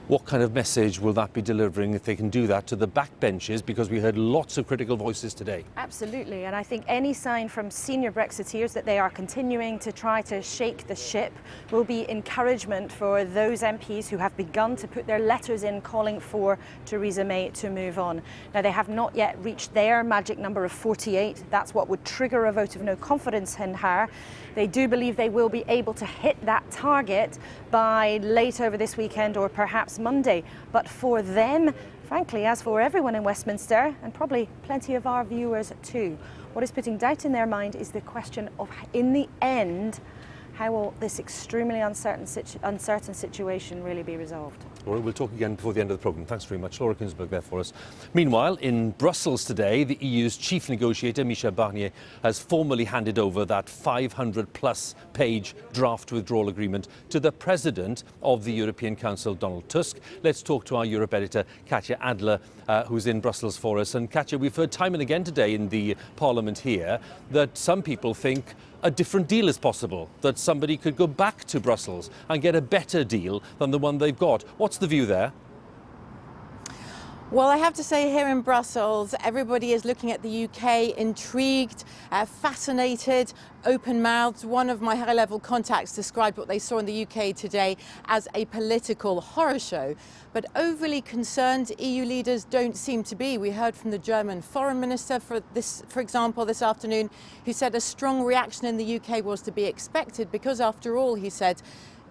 What kind of message will that be delivering if they can do that to the backbenches? Because we heard lots of critical voices today. Absolutely, and I think any sign from senior Brexiteers that they are continuing to try to shake the ship will be encouragement for those MPs who have begun to put their letters in calling for Theresa May to move on. Now, they have not yet reached their magic number of 48. That's what would trigger a vote of no confidence in her. They do believe they will be able to hit that target by late over this weekend or perhaps Monday. But for them, frankly, as for everyone in Westminster, and probably plenty of our viewers too, what is putting doubt in their mind is the question of, in the end, how will this extremely uncertain situation really be resolved? Laura, we'll talk again before the end of the programme. Thanks very much. Laura Kuenssberg there for us. Meanwhile, in Brussels today, the EU's chief negotiator, Michel Barnier, has formally handed over that 500-plus page draft withdrawal agreement to the President of the European Council, Donald Tusk. Let's talk to our Europe editor, Katja Adler, who's in Brussels for us. And Katja, we've heard time and again today in the Parliament here that some people think a different deal is possible, that somebody could go back to Brussels and get a better deal than the one they've got. What's the view there? Well, I have to say here in Brussels, everybody is looking at the UK intrigued, fascinated, open-mouthed. One of my high-level contacts described what they saw in the UK today as a political horror show. But overly concerned EU leaders don't seem to be. We heard from the German foreign minister, for example, this afternoon, who said a strong reaction in the UK was to be expected because, after all, he said,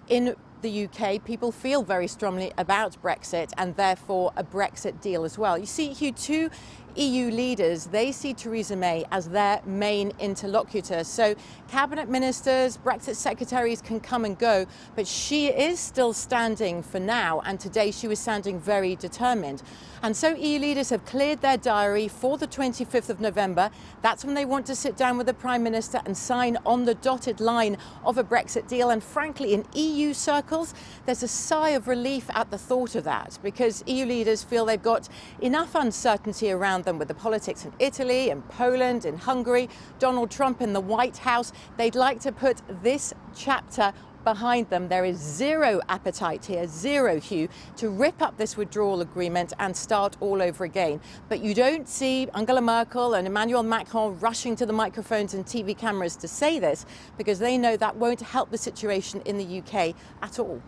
in the UK, people feel very strongly about Brexit and therefore a Brexit deal as well. You see, Hugh, two EU leaders, they see Theresa May as their main interlocutor. So cabinet ministers, Brexit secretaries can come and go, but she is still standing for now. And today she was sounding very determined. And so EU leaders have cleared their diary for the 25th of November. That's when they want to sit down with the Prime Minister and sign on the dotted line of a Brexit deal. And frankly, in EU circles, there's a sigh of relief at the thought of that, because EU leaders feel they've got enough uncertainty around them with the politics in Italy, in Poland, in Hungary, Donald Trump in the White House. They'd like to put this chapter behind them. There is zero appetite here, zero, Hugh, to rip up this withdrawal agreement and start all over again. But you don't see Angela Merkel and Emmanuel Macron rushing to the microphones and TV cameras to say this, because they know that won't help the situation in the UK at all.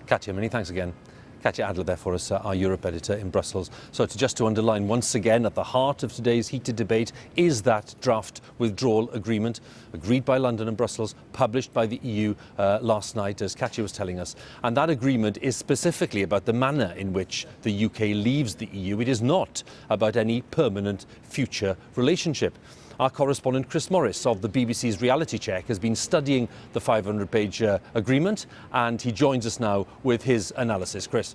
Katja, many thanks again. Katja Adler there for us, our Europe editor in Brussels. So just to underline once again, at the heart of today's heated debate is that draft withdrawal agreement agreed by London and Brussels, published by the EU last night, as Katja was telling us. And that agreement is specifically about the manner in which the UK leaves the EU. It is not about any permanent future relationship. Our correspondent Chris Morris of the BBC's Reality Check has been studying the 500-page agreement, and he joins us now with his analysis. Chris.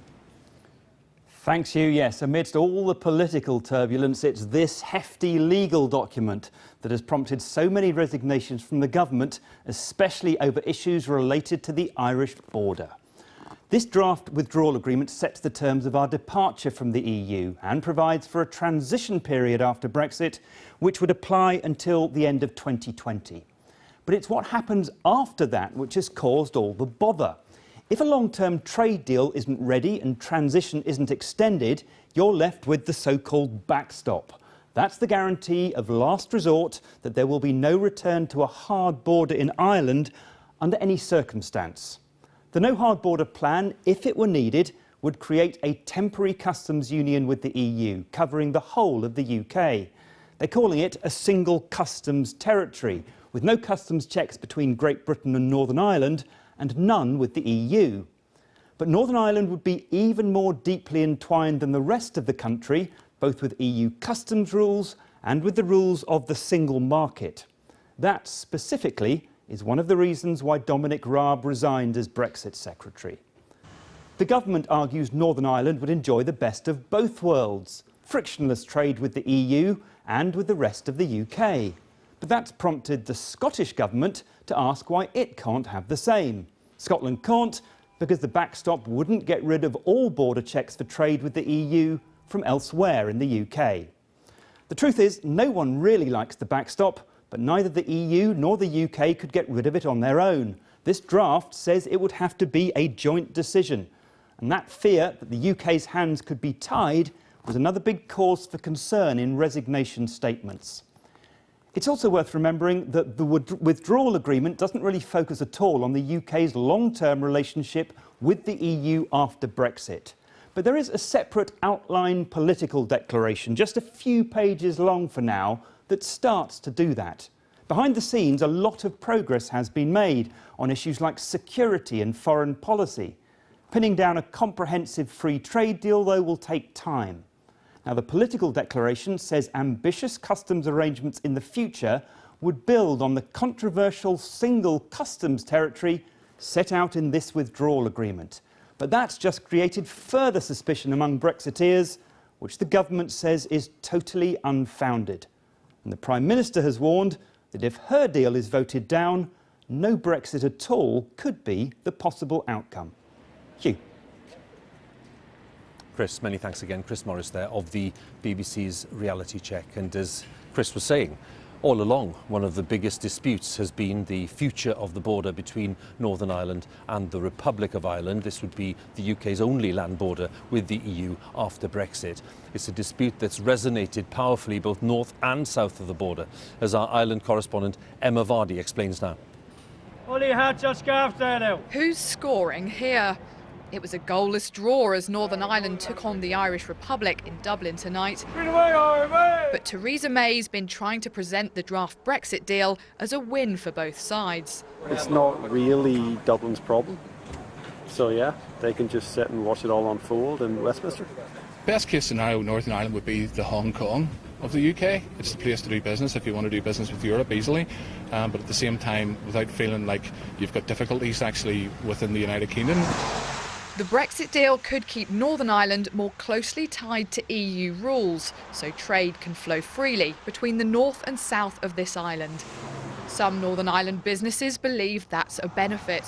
Thanks, Hugh. Yes, amidst all the political turbulence, it's this hefty legal document that has prompted so many resignations from the government, especially over issues related to the Irish border. This draft withdrawal agreement sets the terms of our departure from the EU and provides for a transition period after Brexit, which would apply until the end of 2020. But it's what happens after that which has caused all the bother. If a long-term trade deal isn't ready and transition isn't extended, you're left with the so-called backstop. That's the guarantee of last resort that there will be no return to a hard border in Ireland under any circumstance. The No Hard Border plan, if it were needed, would create a temporary customs union with the EU, covering the whole of the UK. They're calling it a single customs territory, with no customs checks between Great Britain and Northern Ireland, and none with the EU. But Northern Ireland would be even more deeply entwined than the rest of the country, both with EU customs rules and with the rules of the single market. That, specifically, is one of the reasons why Dominic Raab resigned as Brexit Secretary. The government argues Northern Ireland would enjoy the best of both worlds, frictionless trade with the EU and with the rest of the UK. But that's prompted the Scottish Government to ask why it can't have the same. Scotland can't because the backstop wouldn't get rid of all border checks for trade with the EU from elsewhere in the UK. The truth is, no one really likes the backstop, but neither the EU nor the UK could get rid of it on their own. This draft says it would have to be a joint decision. And that fear that the UK's hands could be tied was another big cause for concern in resignation statements. It's also worth remembering that the withdrawal agreement doesn't really focus at all on the UK's long-term relationship with the EU after Brexit. But there is a separate outline political declaration, just a few pages long for now, that starts to do that. Behind the scenes, a lot of progress has been made on issues like security and foreign policy. Pinning down a comprehensive free trade deal, though, will take time. Now, the political declaration says ambitious customs arrangements in the future would build on the controversial single customs territory set out in this withdrawal agreement. But that's just created further suspicion among Brexiteers, which the government says is totally unfounded. And the Prime Minister has warned that if her deal is voted down, no Brexit at all could be the possible outcome. Hugh. Chris, many thanks again. Chris Morris there of the BBC's Reality Check. And as Chris was saying, all along, one of the biggest disputes has been the future of the border between Northern Ireland and the Republic of Ireland. This would be the UK's only land border with the EU after Brexit. It's a dispute that's resonated powerfully both north and south of the border, as our Ireland correspondent Emma Vardy explains now. Who's scoring here? It was a goalless draw as Northern Ireland took on the Irish Republic in Dublin tonight. But Theresa May's been trying to present the draft Brexit deal as a win for both sides. It's not really Dublin's problem. So yeah, they can just sit and watch it all unfold in Westminster. Best case scenario, Northern Ireland would be the Hong Kong of the UK. It's the place to do business if you want to do business with Europe easily, but at the same time without feeling like you've got difficulties actually within the United Kingdom. The Brexit deal could keep Northern Ireland more closely tied to EU rules, so trade can flow freely between the north and south of this island. Some Northern Ireland businesses believe that's a benefit.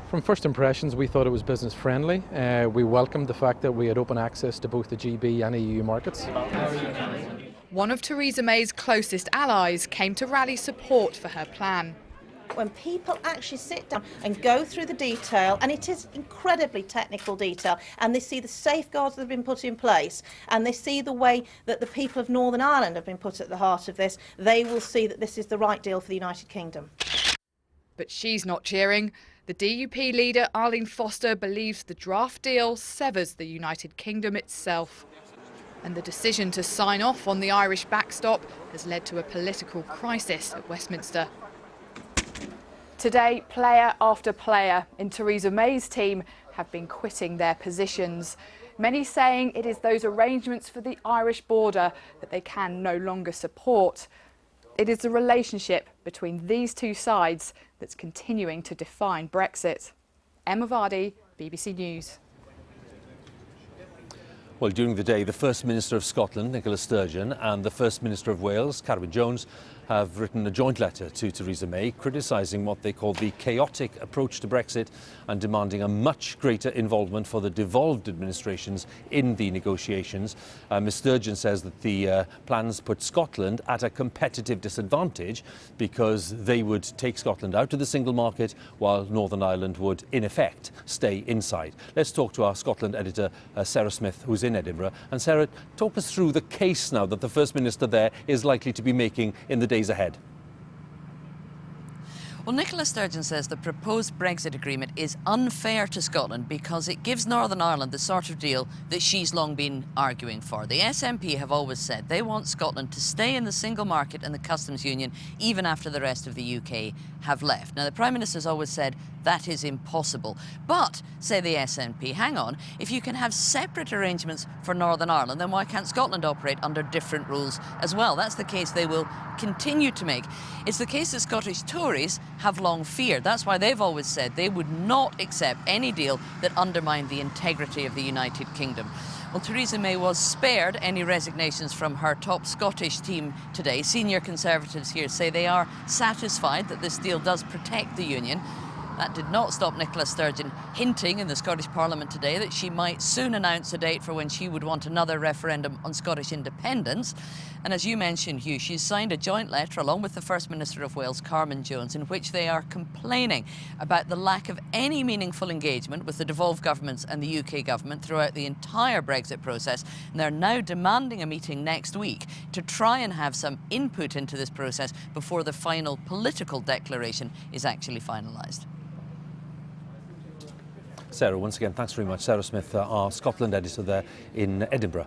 From first impressions, we thought it was business friendly. We welcomed the fact that we had open access to both the GB and EU markets. One of Theresa May's closest allies came to rally support for her plan. When people actually sit down and go through the detail, and it is incredibly technical detail, and they see the safeguards that have been put in place, and they see the way that the people of Northern Ireland have been put at the heart of this, they will see that this is the right deal for the United Kingdom. But she's not cheering. The DUP leader, Arlene Foster, believes the draft deal severs the United Kingdom itself. And the decision to sign off on the Irish backstop has led to a political crisis at Westminster. Today, player after player in Theresa May's team have been quitting their positions. Many saying it is those arrangements for the Irish border that they can no longer support. It is the relationship between these two sides that's continuing to define Brexit. Emma Vardy, BBC News. Well, during the day, the First Minister of Scotland, Nicola Sturgeon, and the First Minister of Wales, Carwyn Jones, have written a joint letter to Theresa May criticising what they call the chaotic approach to Brexit and demanding a much greater involvement for the devolved administrations in the negotiations. Ms Sturgeon says that the plans put Scotland at a competitive disadvantage because they would take Scotland out of the single market while Northern Ireland would, in effect, stay inside. Let's talk to our Scotland editor, Sarah Smith, who's in Edinburgh. And Sarah, talk us through the case now that the First Minister there is likely to be making in the days ahead. Well, Nicola Sturgeon says the proposed Brexit agreement is unfair to Scotland because it gives Northern Ireland the sort of deal that she's long been arguing for. The SNP have always said they want Scotland to stay in the single market and the customs union even after the rest of the UK have left. Now, the Prime Minister's always said that is impossible. But, say the SNP, hang on, if you can have separate arrangements for Northern Ireland, then why can't Scotland operate under different rules as well? That's the case they will continue to make. It's the case that Scottish Tories have long feared. That's why they've always said they would not accept any deal that undermined the integrity of the United Kingdom. Well, Theresa May was spared any resignations from her top Scottish team today. Senior Conservatives here say they are satisfied that this deal does protect the union. That did not stop Nicola Sturgeon hinting in the Scottish Parliament today that she might soon announce a date for when she would want another referendum on Scottish independence. And as you mentioned, Hugh, she's signed a joint letter along with the First Minister of Wales, Carwyn Jones, in which they are complaining about the lack of any meaningful engagement with the devolved governments and the UK government throughout the entire Brexit process. And they're now demanding a meeting next week to try and have some input into this process before the final political declaration is actually finalised. Sarah, once again, thanks very much. Sarah Smith, our Scotland editor there in Edinburgh.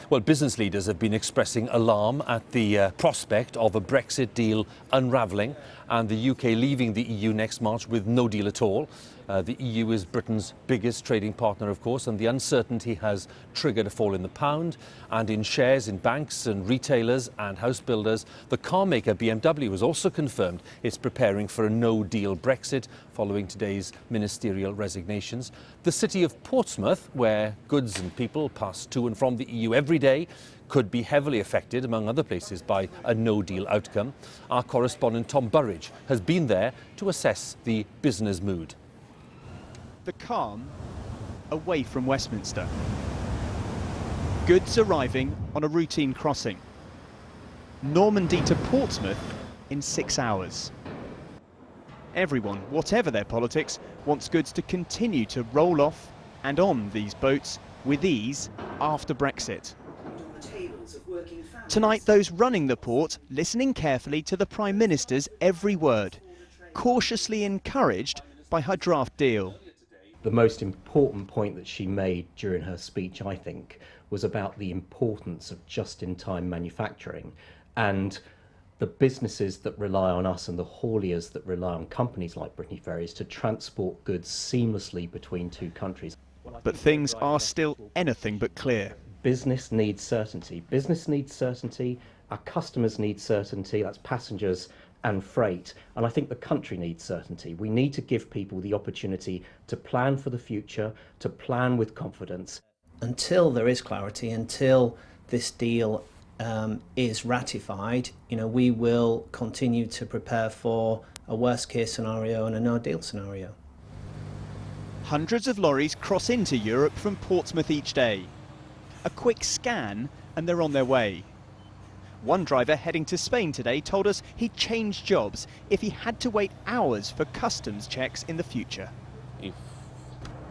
Well, business leaders have been expressing alarm at the prospect of a Brexit deal unravelling and the UK leaving the EU next March with no deal at all. The EU is Britain's biggest trading partner, of course, and the uncertainty has triggered a fall in the pound and in shares in banks and retailers and house builders. The car maker BMW has also confirmed it's preparing for a no-deal Brexit following today's ministerial resignations. The city of Portsmouth, where goods and people pass to and from the EU every day, could be heavily affected, among other places, by a no-deal outcome. Our correspondent Tom Burridge has been there to assess the business mood. The calm away from Westminster. Goods arriving on a routine crossing. Normandy to Portsmouth in 6 hours. Everyone, whatever their politics, wants goods to continue to roll off and on these boats with ease after Brexit. Tonight, those running the port listening carefully to the Prime Minister's every word, cautiously encouraged by her draft deal. The most important point that she made during her speech, I think, was about the importance of just-in-time manufacturing and the businesses that rely on us and the hauliers that rely on companies like Brittany Ferries to transport goods seamlessly between two countries. But things are still anything but clear. Business needs certainty. Business needs certainty. Our customers need certainty. That's passengers and freight. And I think the country needs certainty. We need to give people the opportunity to plan for the future, to plan with confidence. Until there is clarity, until this deal is ratified, we will continue to prepare for a worst case scenario and a no deal scenario. Hundreds of lorries cross into Europe from Portsmouth each day. A quick scan and they're on their way. One driver heading to Spain today told us he'd change jobs if he had to wait hours for customs checks in the future. If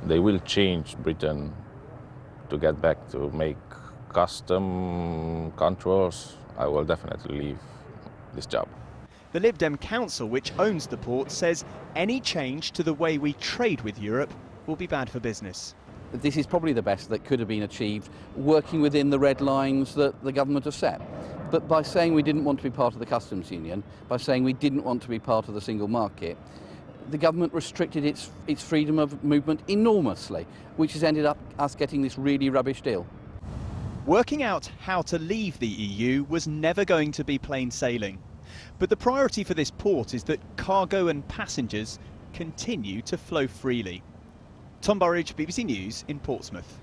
they will change Britain to get back to make custom controls, I will definitely leave this job. The Lib Dem Council, which owns the port, says any change to the way we trade with Europe will be bad for business. This is probably the best that could have been achieved, working within the red lines that the government have set. But by saying we didn't want to be part of the customs union, by saying we didn't want to be part of the single market, the government restricted its freedom of movement enormously, which has ended up us getting this really rubbish deal. Working out how to leave the EU was never going to be plain sailing. But the priority for this port is that cargo and passengers continue to flow freely. Tom Burridge, BBC News in Portsmouth.